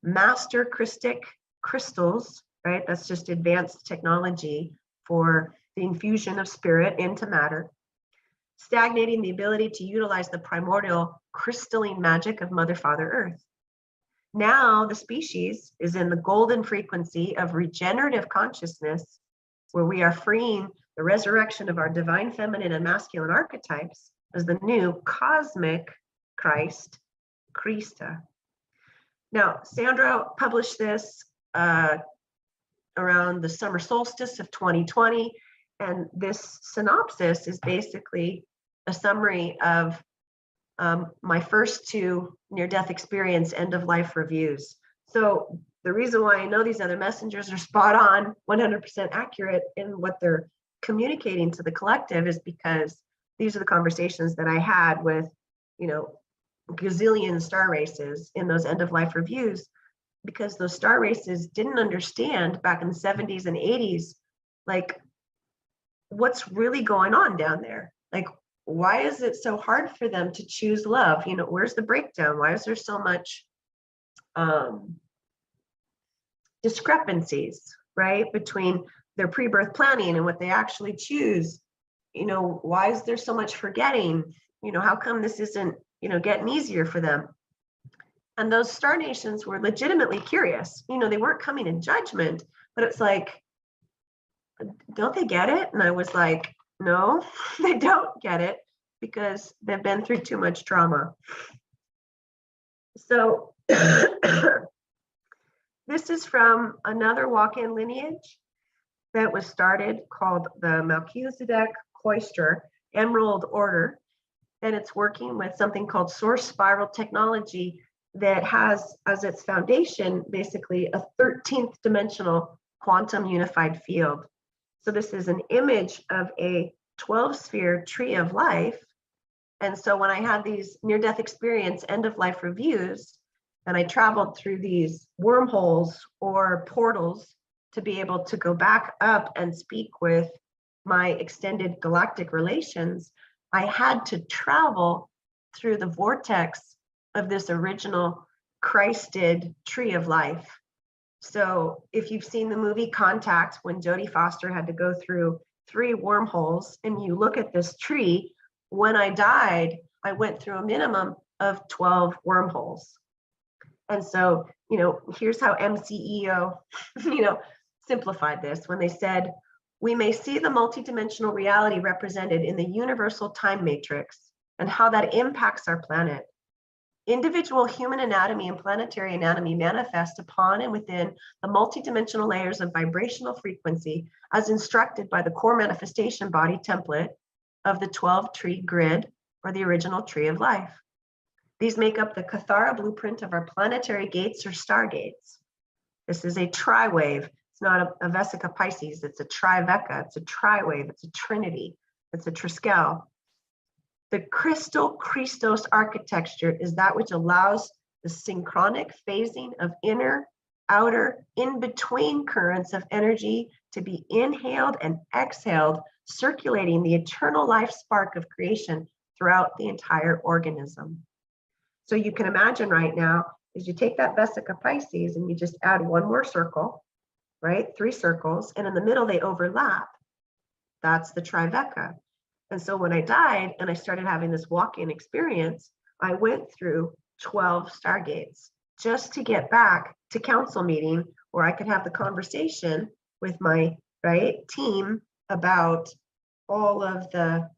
master Christic crystals, right? That's just advanced technology for the infusion of spirit into matter, stagnating the ability to utilize the primordial crystalline magic of Mother, Father, Earth. Now the species is in the golden frequency of regenerative consciousness, where we are freeing the resurrection of our divine feminine and masculine archetypes as the new cosmic Christ, Christa. Now, Sandra published this around the summer solstice of 2020. And this synopsis is basically a summary of my first two near-death experience end-of-life reviews. So the reason why I know these other messengers are spot on, 100% accurate in what they're communicating to the collective is because these are the conversations that I had with, gazillion star races in those end-of-life reviews, because those star races didn't understand back in the 70s and 80s, like, what's really going on down there? Like, why is it so hard for them to choose love? Where's the breakdown? Why is there so much discrepancies, right, between their pre-birth planning and what they actually choose? Why is there so much forgetting? How come this isn't, getting easier for them? And those star nations were legitimately curious. They weren't coming in judgment, but it's like, don't they get it? And I was like, no, they don't get it because they've been through too much trauma. So this is from another walk-in lineage that was started called the Melchizedek Cloister Emerald Order. And it's working with something called source spiral technology that has as its foundation basically a 13th dimensional quantum unified field. So this is an image of a 12-sphere tree of life. And so when I had these near-death experience end-of-life reviews, and I traveled through these wormholes or portals to be able to go back up and speak with my extended galactic relations, I had to travel through the vortex of this original Christed tree of life. So if you've seen the movie Contact, when Jodie Foster had to go through 3 wormholes, and you look at this tree, when I died, I went through a minimum of 12 wormholes. And so, here's how MCEO, simplified this when they said, we may see the multidimensional reality represented in the universal time matrix and how that impacts our planet. Individual human anatomy and planetary anatomy manifest upon and within the multidimensional layers of vibrational frequency as instructed by the core manifestation body template of the 12-tree grid, or the original tree of life. These make up the Kathara blueprint of our planetary gates or stargates. This is a tri-wave. It's not a Vesica Pisces, it's a triveka, it's a tri-wave, it's a trinity, it's a triskel. The crystal Christos architecture is that which allows the synchronic phasing of inner, outer, in-between currents of energy to be inhaled and exhaled, circulating the eternal life spark of creation throughout the entire organism. So you can imagine right now, is you take that Vesica Pisces and you just add one more circle, right? 3 circles, and in the middle they overlap. That's the triveka. And so when I died and I started having this walk-in experience, I went through 12 stargates just to get back to council meeting where I could have the conversation with my team about all of the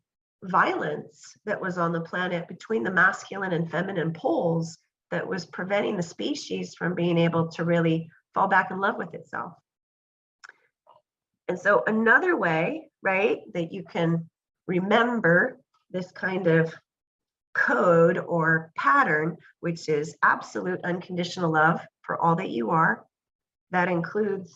violence that was on the planet between the masculine and feminine poles that was preventing the species from being able to really fall back in love with itself. And so another way, that you can remember this kind of code or pattern, which is absolute unconditional love for all that you are. That includes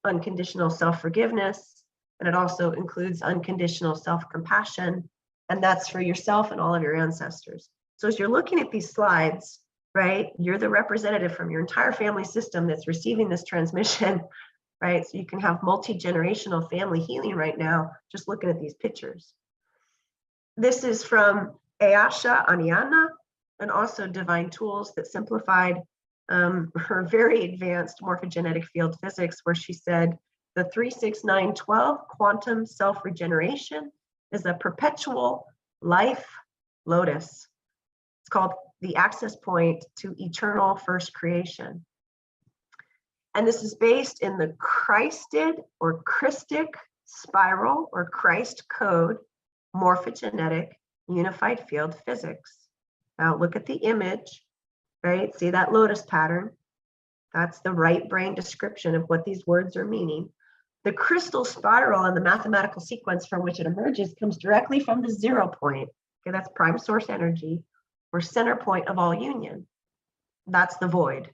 unconditional self-forgiveness, and it also includes unconditional self-compassion, and that's for yourself and all of your ancestors. So as you're looking at these slides, you're the representative from your entire family system that's receiving this transmission, so you can have multi-generational family healing right now, just looking at these pictures. This is from Ayasha Aniana, and also Divine Tools that simplified her very advanced morphogenetic field physics, where she said the 36912 quantum self-regeneration is a perpetual life lotus. It's called the access point to eternal first creation. And this is based in the Christed or Christic spiral or Christ code morphogenetic unified field physics. Now look at the image, See that lotus pattern? That's the right brain description of what these words are meaning. The crystal spiral and the mathematical sequence from which it emerges comes directly from the 0 point. Okay, that's prime source energy, or center point of all union. That's the void.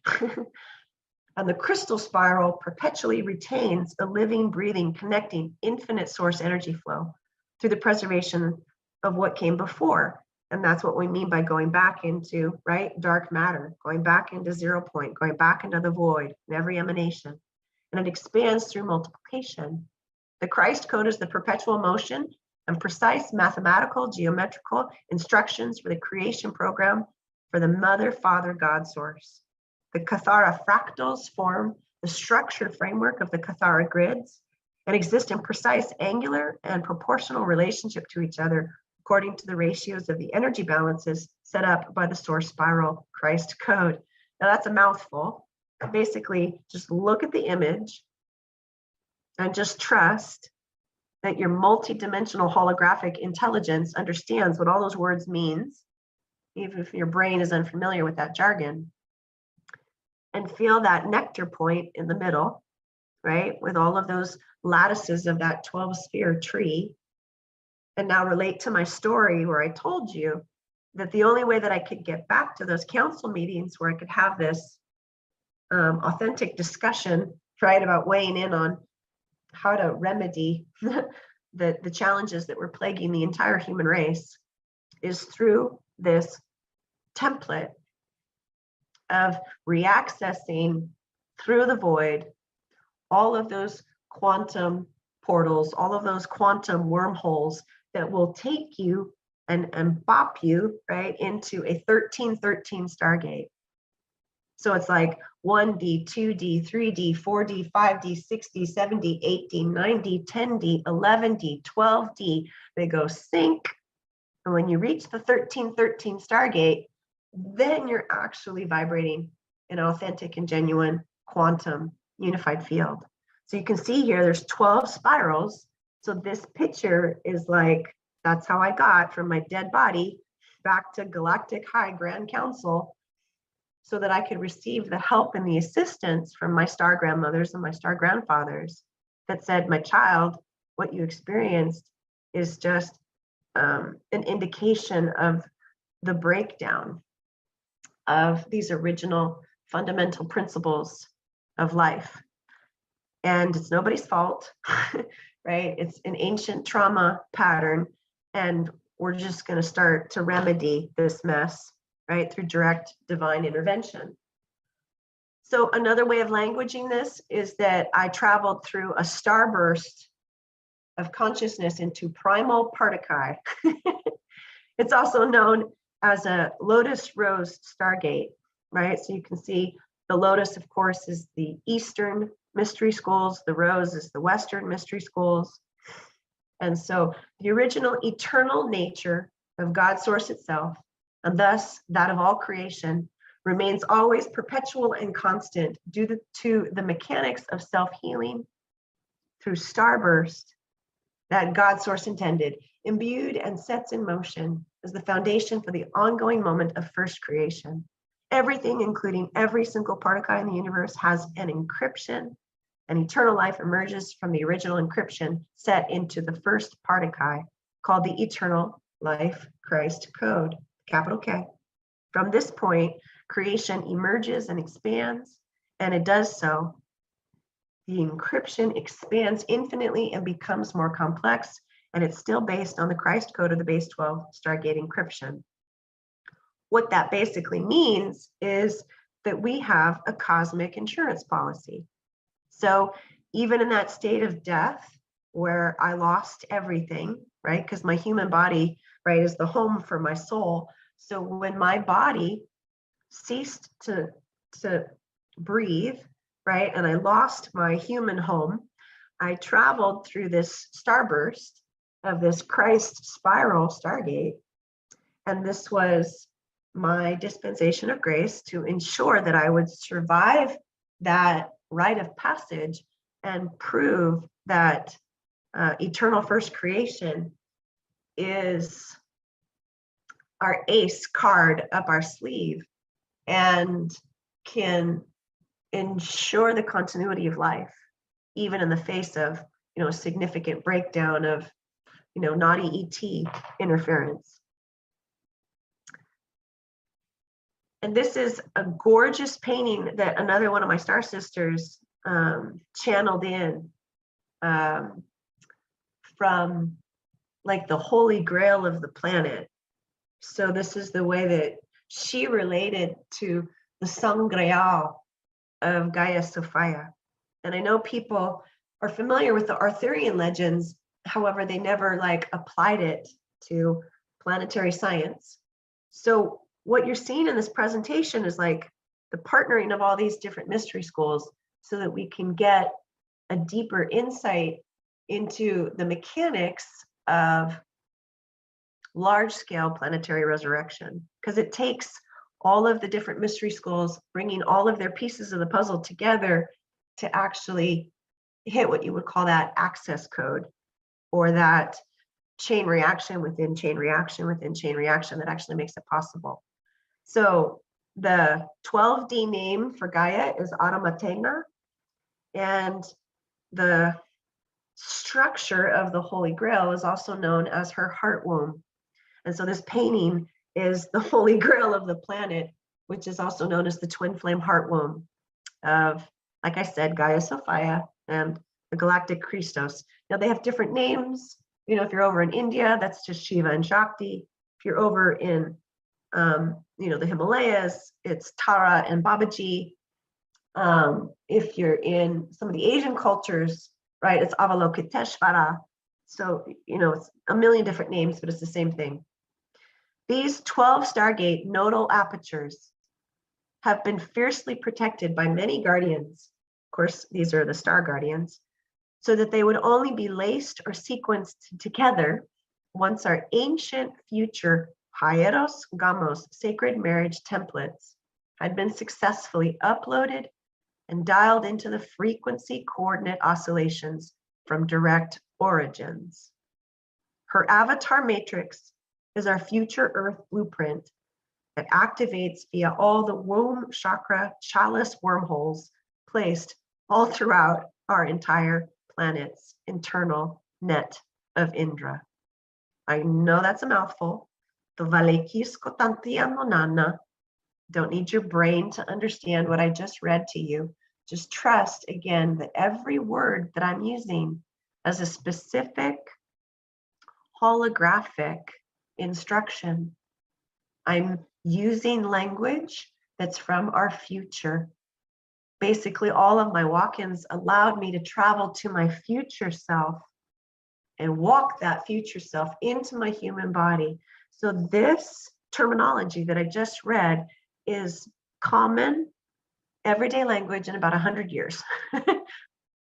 And the crystal spiral perpetually retains a living, breathing, connecting, infinite source energy flow through the preservation of what came before. And that's what we mean by going back into, dark matter, going back into 0 point, going back into the void in every emanation. And it expands through multiplication. The Christ code is the perpetual motion and precise mathematical, geometrical instructions for the creation program for the Mother, Father, God source. The Kathara fractals form the structured framework of the Kathara grids and exist in precise angular and proportional relationship to each other according to the ratios of the energy balances set up by the source spiral Christ code. Now that's a mouthful. Basically, just look at the image and just trust that your multidimensional holographic intelligence understands what all those words means, even if your brain is unfamiliar with that jargon. And feel that nectar point in the middle, with all of those lattices of that 12-sphere tree. And now relate to my story where I told you that the only way that I could get back to those council meetings where I could have this authentic discussion, about weighing in on how to remedy the challenges that were plaguing the entire human race, is through this template of reaccessing through the void all of those quantum portals, all of those quantum wormholes that will take you and bop you into a 1313 stargate. So it's like 1D, 2D, 3D, 4D, 5D, 6D, 7D, 8D, 9D, 10D, 11D, 12D. They go sync. And when you reach the 1313 Stargate, then you're actually vibrating an authentic and genuine quantum unified field. So you can see here, there's 12 spirals. So this picture is like, that's how I got from my dead body back to Galactic High Grand Council, so that I could receive the help and the assistance from my star grandmothers and my star grandfathers that said, my child, what you experienced is just an indication of the breakdown of these original fundamental principles of life. And it's nobody's fault, right? It's an ancient trauma pattern. And we're just going to start to remedy this mess, right, through direct divine intervention. So another way of languaging this is that I traveled through a starburst of consciousness into primal particle. It's also known as a lotus rose stargate, right? So you can see the lotus, of course, is the Eastern mystery schools. The rose is the Western mystery schools. And so the original eternal nature of God source itself, and thus that of all creation, remains always perpetual and constant due to the mechanics of self-healing through starburst that God source intended, imbued and sets in motion as the foundation for the ongoing moment of first creation. Everything, including every single particle in the universe, has an encryption, and eternal life emerges from the original encryption set into the first particle, called the eternal life Christ code, capital K. From this point, creation emerges and expands, and it does so. The encryption expands infinitely and becomes more complex, and it's still based on the Christ code of the base 12 Stargate encryption. What that basically means is that we have a cosmic insurance policy. So even in that state of death where I lost everything, right? Because my human body, right, is the home for my soul. So when my body ceased to breathe, right, and I lost my human home, I traveled through this starburst of this Christ spiral stargate. And this was my dispensation of grace to ensure that I would survive that rite of passage and prove that eternal first creation is our ace card up our sleeve and can ensure the continuity of life, even in the face of, a significant breakdown of, naughty ET interference. And this is a gorgeous painting that another one of my star sisters channeled in from like the holy grail of the planet. So this is the way that she related to the Sangreal of Gaia Sophia. And I know people are familiar with the Arthurian legends, however, they never applied it to planetary science. So what you're seeing in this presentation is the partnering of all these different mystery schools so that we can get a deeper insight into the mechanics of large-scale planetary resurrection, because it takes all of the different mystery schools bringing all of their pieces of the puzzle together to actually hit what you would call that access code, or that chain reaction within chain reaction within chain reaction that actually makes it possible. So the 12D name for Gaia is Automatena, and the structure of the Holy Grail is also known as her heart womb. And so this painting is the Holy Grail of the planet, which is also known as the twin flame heart womb of, like I said, Gaia Sophia and the Galactic Christos. Now they have different names. If you're over in India, that's just Shiva and Shakti. If you're over in the Himalayas, it's Tara and Babaji. If you're in some of the Asian cultures, right, it's Avalokiteshvara. So, it's a million different names, but it's the same thing. These 12 Stargate nodal apertures have been fiercely protected by many guardians. Of course, these are the star guardians, so that they would only be laced or sequenced together once our ancient future Hieros Gamos sacred marriage templates had been successfully uploaded and dialed into the frequency coordinate oscillations from direct origins. Her avatar matrix is our future Earth blueprint that activates via all the womb chakra chalice wormholes placed all throughout our entire planet's internal net of Indra. I know that's a mouthful. Don't need your brain to understand what I just read to you. Just trust, again, that every word that I'm using has a specific holographic instruction. I'm using language that's from our future. Basically, all of my walk-ins allowed me to travel to my future self and walk that future self into my human body. So this terminology that I just read is common everyday language in about 100 years.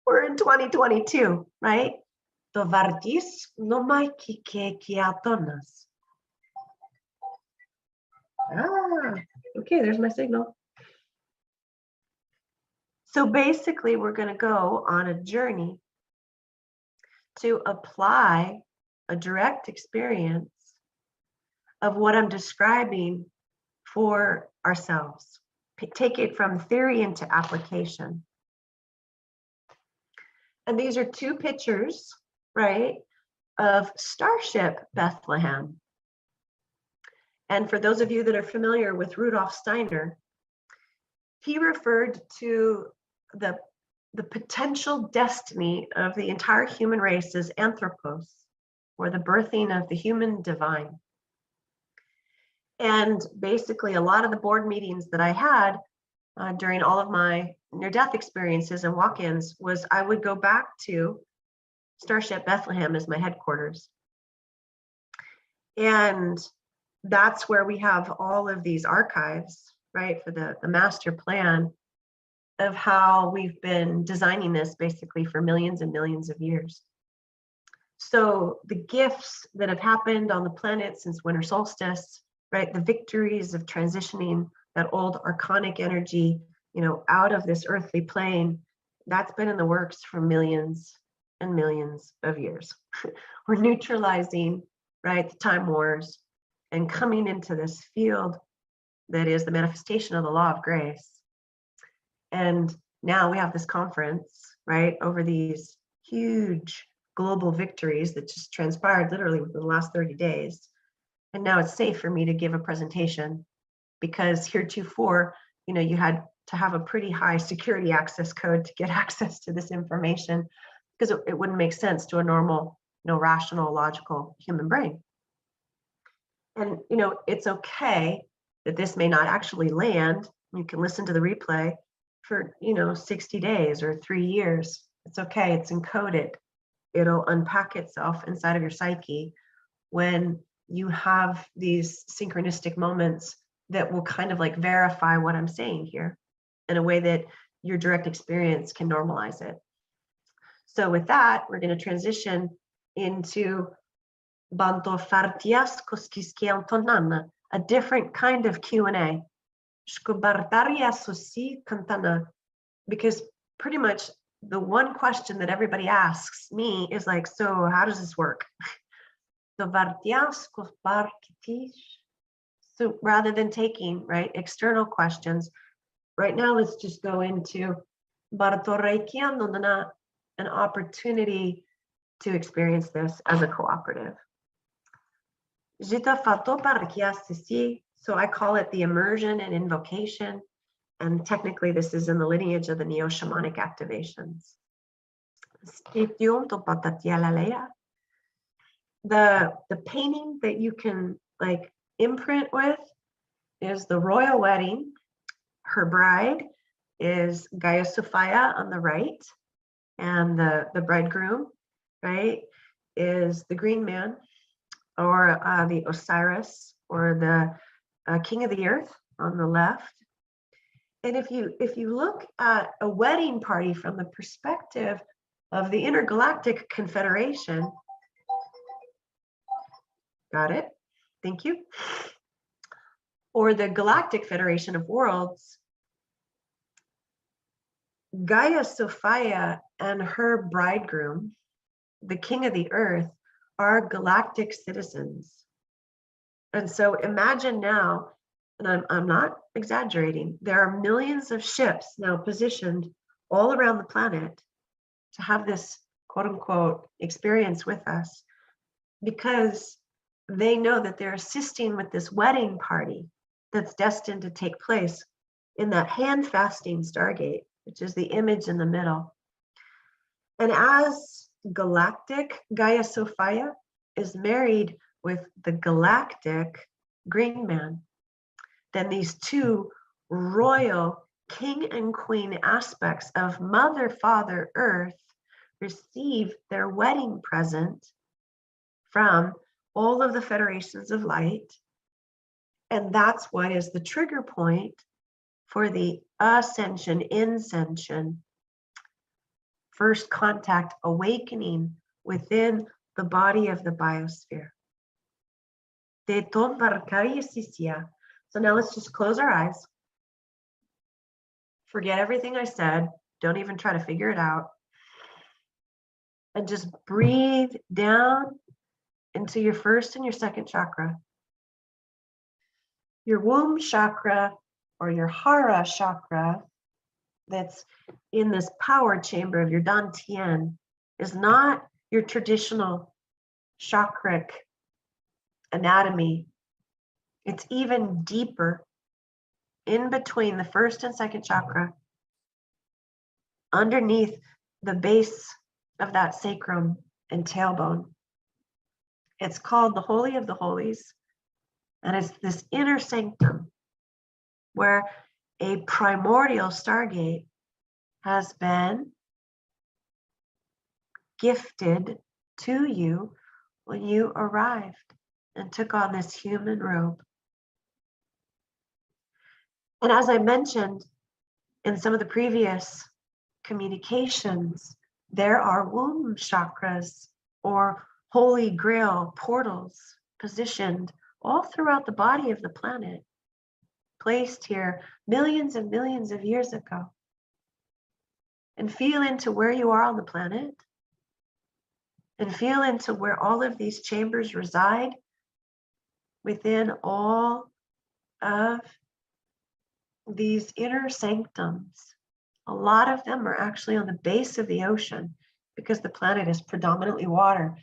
We're in 2022, right? Okay, there's my signal. So basically, we're going to go on a journey to apply a direct experience of what I'm describing for ourselves. Take it from theory into application. And these are two pictures, right, of Starship Bethlehem. And for those of you that are familiar with Rudolf Steiner, he referred to the potential destiny of the entire human race as anthropos, or the birthing of the human divine. And basically, a lot of the board meetings that I had during all of my near-death experiences and walk-ins was I would go back to Starship Bethlehem as my headquarters. And that's where we have all of these archives, right, for the master plan of how we've been designing this basically for millions and millions of years. So the gifts that have happened on the planet since winter solstice, right, the victories of transitioning that old archonic energy, you know, out of this earthly plane, that's been in the works for millions and millions of years. We're neutralizing, right, the time wars and coming into this field that is the manifestation of the law of grace. And now we have this conference, right, over these huge global victories that just transpired literally within the last 30 days. And now it's safe for me to give a presentation, because heretofore, you know, you had to have a pretty high security access code to get access to this information, because it wouldn't make sense to a normal, you know, rational, logical human brain. And, you know, it's okay that this may not actually land. You can listen to the replay for, you know, 60 days or 3 years. It's okay, it's encoded. It'll unpack itself inside of your psyche when you have these synchronistic moments that will kind of like verify what I'm saying here in a way that your direct experience can normalize it. So with that, we're going to transition into a different kind of Q&A. Because pretty much the one question that everybody asks me is like, so how does this work? So rather than taking, right, external questions, right now let's just go into an opportunity to experience this as a cooperative. So I call it the immersion and invocation. And technically this is in the lineage of the neo-shamanic activations. The painting that you can like imprint with is the royal wedding. Her bride is Gaia Sophia on the right, and the bridegroom, right, is the green man, or the Osiris, or the king of the earth on the left. And if you look at a wedding party from the perspective of the Intergalactic Confederation, got it? Thank you. Or the Galactic Federation of Worlds, Gaia Sophia and her bridegroom, the king of the earth, are galactic citizens. And so imagine now, and I'm not exaggerating, there are millions of ships now positioned all around the planet to have this quote unquote experience with us, because they know that they're assisting with this wedding party that's destined to take place in that hand fasting stargate, which is the image in the middle. And as galactic, Gaia Sophia is married with the galactic green man, then these two royal king and queen aspects of Mother, Father, Earth receive their wedding present from all of the federations of light. And that's what is the trigger point for the ascension, inscension, first contact, awakening within the body of the biosphere. So now let's just close our eyes. Forget everything I said. Don't even try to figure it out. And just breathe down into your first and your second chakra. Your womb chakra or your hara chakra that's in this power chamber of your dantian is not your traditional chakric anatomy. It's even deeper in between the first and second chakra, underneath the base of that sacrum and tailbone. It's called the Holy of the Holies, and it's this inner sanctum where a primordial stargate has been gifted to you when you arrived and took on this human robe. And as I mentioned in some of the previous communications, there are womb chakras or holy grail portals positioned all throughout the body of the planet, placed here millions and millions of years ago. And feel into where you are on the planet, and feel into where all of these chambers reside within all of these inner sanctums. A lot of them are actually on the base of the ocean because the planet is predominantly water.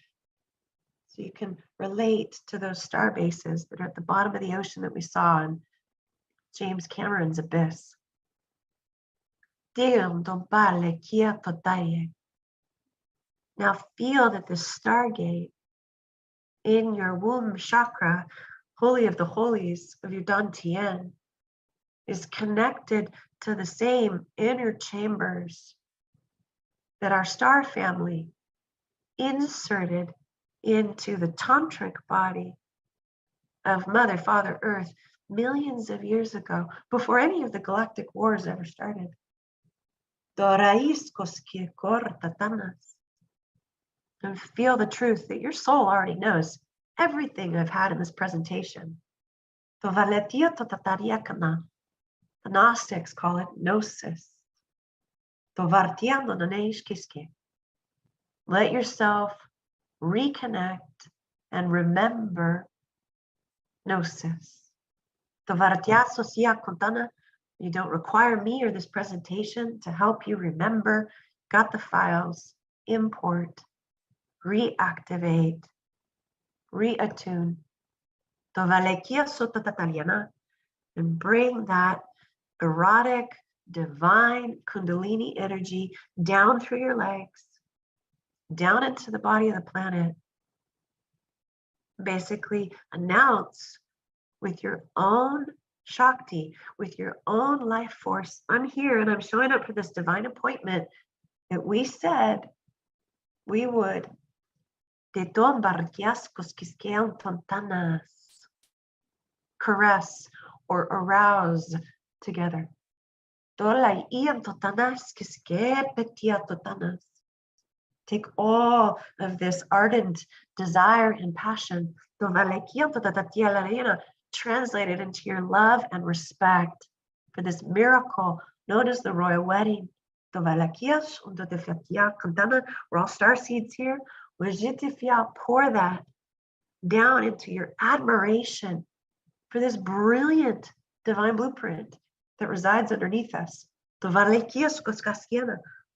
So you can relate to those star bases that are at the bottom of the ocean that we saw in James Cameron's Abyss. Now feel that the stargate in your womb chakra, Holy of the Holies of your dantian, is connected to the same inner chambers that our star family inserted into the tantric body of Mother, Father, Earth millions of years ago, before any of the galactic wars ever started. And feel the truth that your soul already knows everything I've had in this presentation. The Gnostics call it Gnosis. Let yourself reconnect and remember Gnosis. You don't require me or this presentation to help you remember. Got the files, import, reactivate, reattune, and bring that erotic, divine Kundalini energy down through your legs, down into the body of the planet. Basically announce with your own Shakti, with your own life force, I'm here and I'm showing up for this divine appointment that we said we would caress or arouse together. Take all of this ardent desire and passion, translate it into your love and respect for this miracle known as the royal wedding. We're all star seeds here. Pour that down into your admiration for this brilliant divine blueprint that resides underneath us.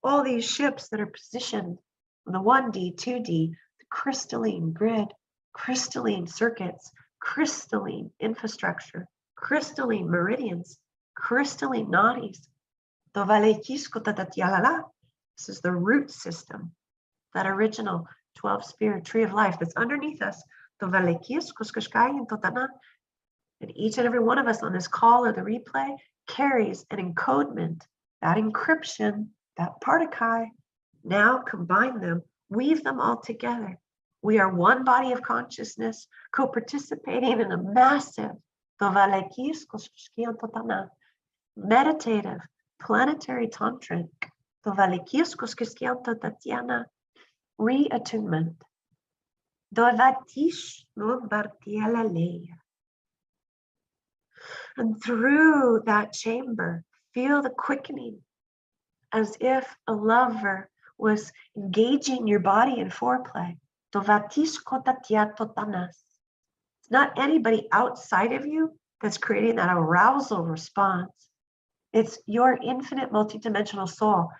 All these ships that are positioned on the 1D, 2D, the crystalline grid, crystalline circuits, crystalline infrastructure, crystalline meridians, crystalline nadis. This is the root system, that original 12-spirit tree of life that's underneath us. And each and every one of us on this call or the replay carries an encodement, that encryption, that partikai. Now combine them, weave them all together. We are one body of consciousness co-participating in a massive meditative planetary tantric reattunement. And through that chamber, feel the quickening as if a lover was engaging your body in foreplay. It's not anybody outside of you that's creating that arousal response. It's your infinite multidimensional soul.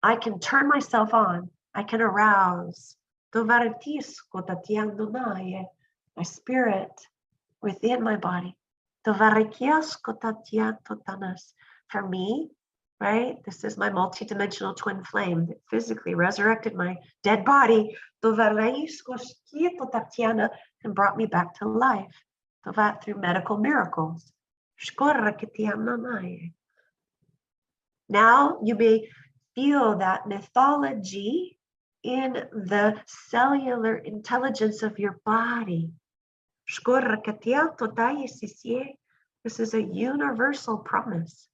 I can turn myself on. I can arouse. My spirit within my body. For me, right? This is my multidimensional twin flame that physically resurrected my dead body and brought me back to life through medical miracles. Now you may feel that mythology in the cellular intelligence of your body. This is a universal promise.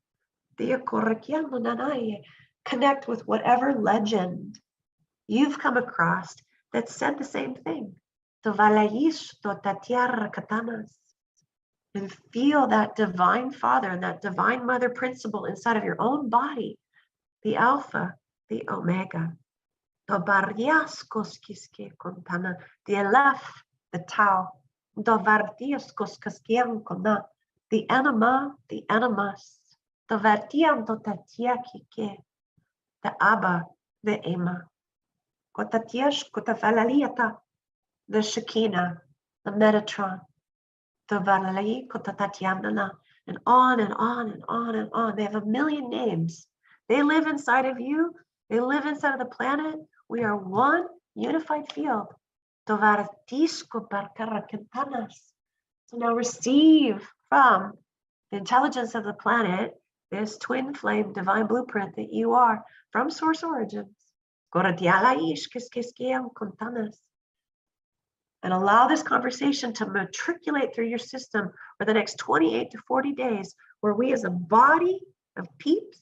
Connect with whatever legend you've come across that said the same thing. And feel that divine father and that divine mother principle inside of your own body, the alpha, the omega, the aleph, the tau, the anima, the animus, the Abba, the Ema, the Shekinah, the Metatron, and on and on and on and on. They have a million names. They live inside of you. They live inside of the planet. We are one unified field. So now receive from the intelligence of the planet this twin flame divine blueprint that you are from source origins. And allow this conversation to matriculate through your system for the next 28 to 40 days, where we as a body of peeps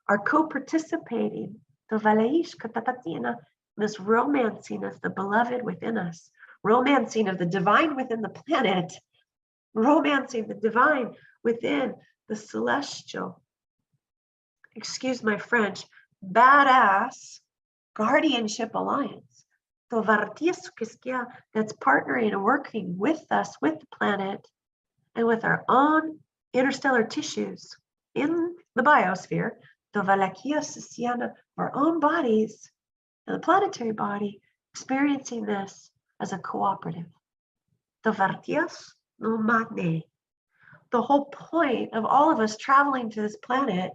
are co-participating this romancing of the beloved within us, romancing of the divine within the planet, romancing the divine within the celestial, excuse my French, badass guardianship alliance. That's partnering and working with us, with the planet, and with our own interstellar tissues in the biosphere, our own bodies, and the planetary body, experiencing this as a cooperative. The whole point of all of us traveling to this planet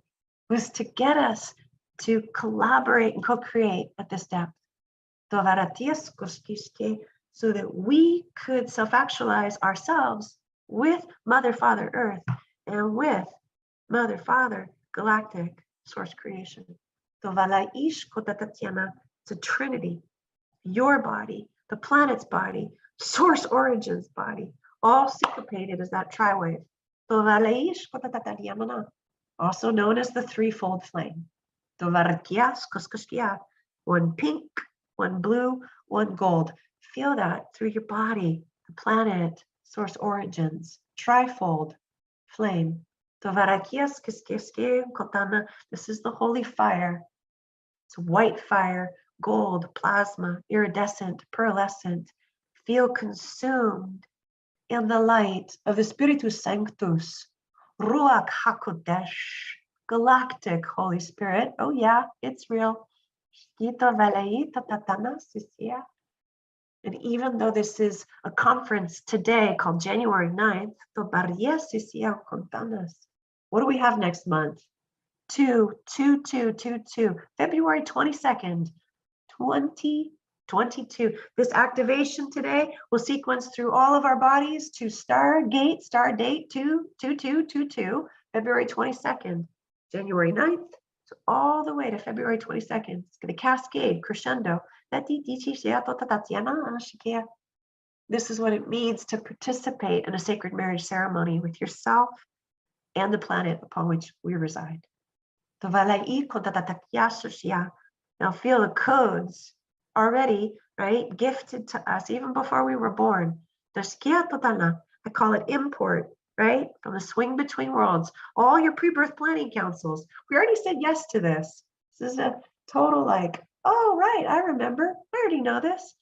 was to get us to collaborate and co-create at this depth. So that we could self-actualize ourselves with Mother, Father, Earth, and with Mother, Father, Galactic, Source Creation. It's a trinity. Your body, the planet's body, Source Origin's body, all syncopated as that tri-wave. Also known as the threefold flame. One pink, one blue, one gold. Feel that through your body, the planet, source origins, trifold flame. This is the holy fire. It's white fire, gold, plasma, iridescent, pearlescent. Feel consumed in the light of the Spiritus Sanctus, Ruach HaKodesh, galactic Holy Spirit. Oh yeah, it's real. And even though this is a conference today called January 9th, what do we have next month? 2/2/2/2/2, February 22nd, 2022. This activation today will sequence through all of our bodies to star date 2/2/2/2, February 22nd, January 9th, so all the way to February 22nd. It's going to cascade, crescendo. This is what it means to participate in a sacred marriage ceremony with yourself and the planet upon which we reside. Now feel the codes already, right, gifted to us even before we were born. I call it import, right, from the swing between worlds. All your pre-birth planning councils. We already said yes to this. This is a total like, oh, right, I remember. I already know this.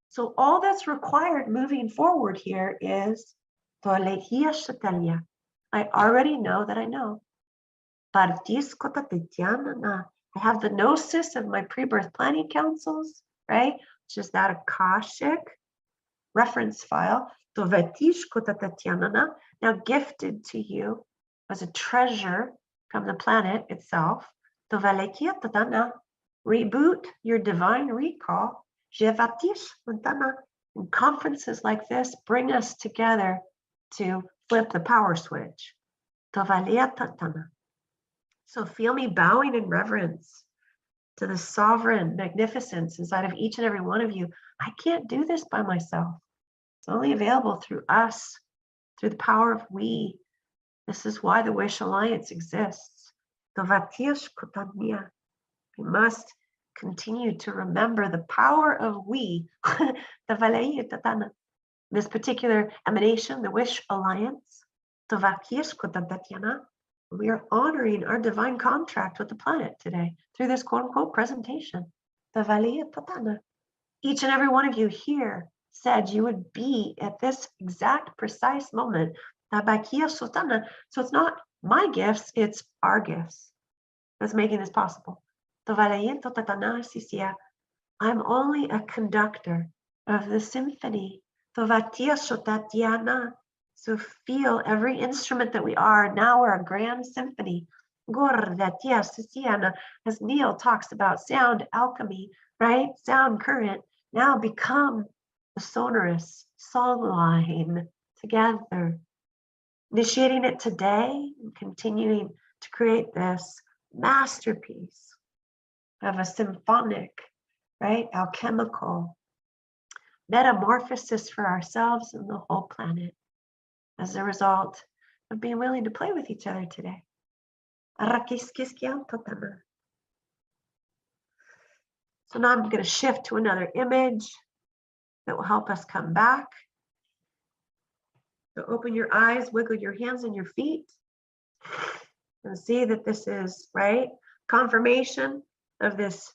So all that's required moving forward here is I already know that I know. I have the gnosis of my pre-birth planning councils, right? Which is that Akashic reference file. Now gifted to you as a treasure from the planet itself. Reboot your divine recall. And conferences like this bring us together to flip the power switch. So feel me bowing in reverence to the sovereign magnificence inside of each and every one of you. I can't do this by myself. It's only available through us, through the power of we. This is why the Wish Alliance exists. We must continue to remember the power of we. This particular emanation, the Wish Alliance, we are honoring our divine contract with the planet today through this quote unquote presentation. Each and every one of you here said you would be at this exact precise moment. So it's not my gifts, it's our gifts that's making this possible. I'm only a conductor of the symphony. So feel every instrument that we are. Now we're a grand symphony. As Neil talks about sound alchemy, right? Sound current. Now become the sonorous song line together. Initiating it today and continuing to create this masterpiece of a symphonic, right? Alchemical metamorphosis for ourselves and the whole planet as a result of being willing to play with each other today. So now I'm going to shift to another image that will help us come back. So open your eyes, wiggle your hands and your feet, and see that this is, right, confirmation of this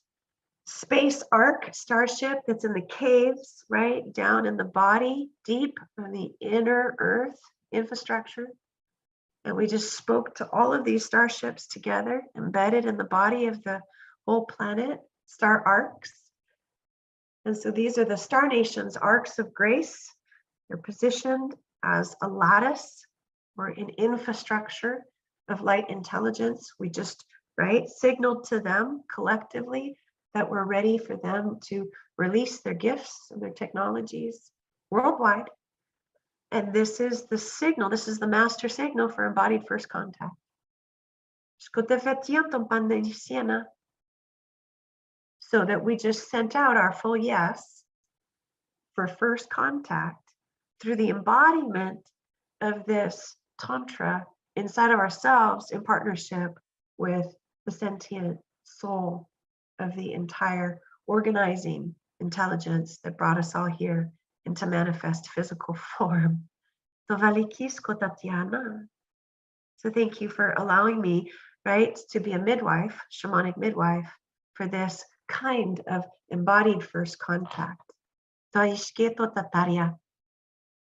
space arc starship that's in the caves, right, down in the body, deep in the inner earth infrastructure. And we just spoke to all of these starships together, embedded in the body of the whole planet, star arcs. And so these are the star nations, arcs of grace. They're positioned as a lattice or an infrastructure of light intelligence. We just, right, signaled to them collectively that we're ready for them to release their gifts and their technologies worldwide. And this is the signal, this is the master signal for embodied first contact. So that we just sent out our full yes. for first contact through the embodiment of this tantra inside of ourselves in partnership with the sentient soul of the entire organizing intelligence that brought us all here into manifest physical form. So thank you for allowing me, right, to be a midwife, shamanic midwife, for this kind of embodied first contact.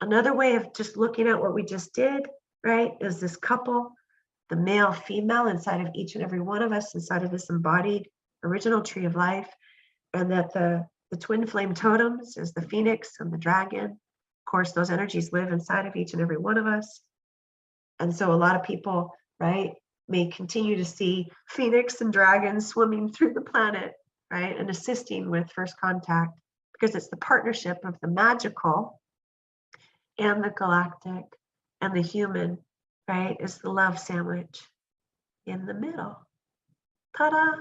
Another way of just looking at what we just did, right, is this couple, the male, female, inside of each and every one of us, inside of this embodied original tree of life, and that the twin flame totems is the phoenix and the dragon. Of course, those energies live inside of each and every one of us. And so a lot of people, right, may continue to see phoenix and dragons swimming through the planet, right, and assisting with first contact, because it's the partnership of the magical and the galactic and the human, right, is the love sandwich in the middle. Ta-da!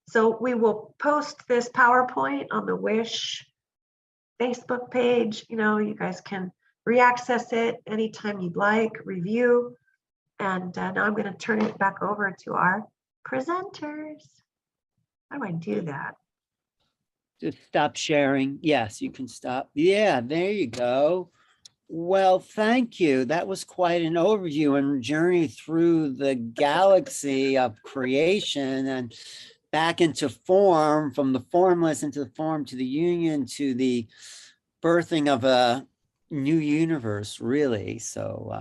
So we will post this PowerPoint on the Wish Facebook page. You know, you guys can reaccess it anytime you'd like, review. And now I'm going to turn it back over to our presenters. How do I do that? Just stop sharing. Yes, you can stop. Yeah, there you go. Well, thank you. That was quite an overview and journey through the galaxy of creation and back into form, from the formless into the form, to the union, to the birthing of a new universe, really. So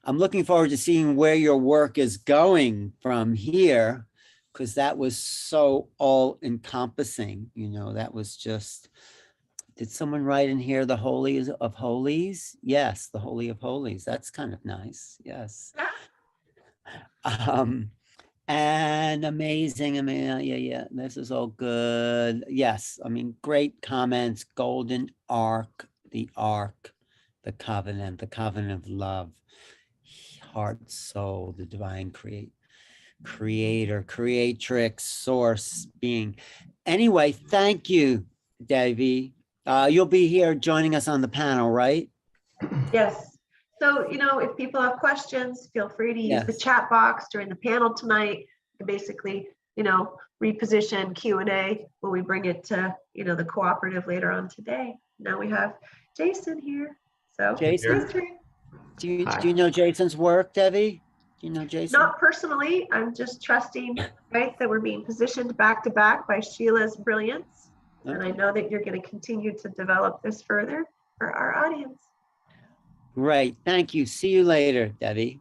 I'm looking forward to seeing where your work is going from here, because that was so all encompassing. You know, that was just, did someone write in here the Holy of Holies? Yes, the Holy of Holies. That's kind of nice. Yes. And amazing. I mean, yeah, this is all good. Yes, I mean, great comments. Golden arc, the covenant of love, heart, soul, the divine creator, creatrix, source, being. Anyway, thank you, Devi. You'll be here joining us on the panel, right? Yes. So, you know, if people have questions, feel free to use the chat box during the panel tonight to basically, you know, reposition Q&A when we bring it to, you know, the cooperative later on today. Now we have Jason here. So, Jason, do you know Jason's work, Devi? Do you know Jason? Not personally. I'm just trusting, right, that we're being positioned back to back by Sheila's brilliance. Okay. And I know that you're going to continue to develop this further for our audience. Great. Thank you. See you later, Devi.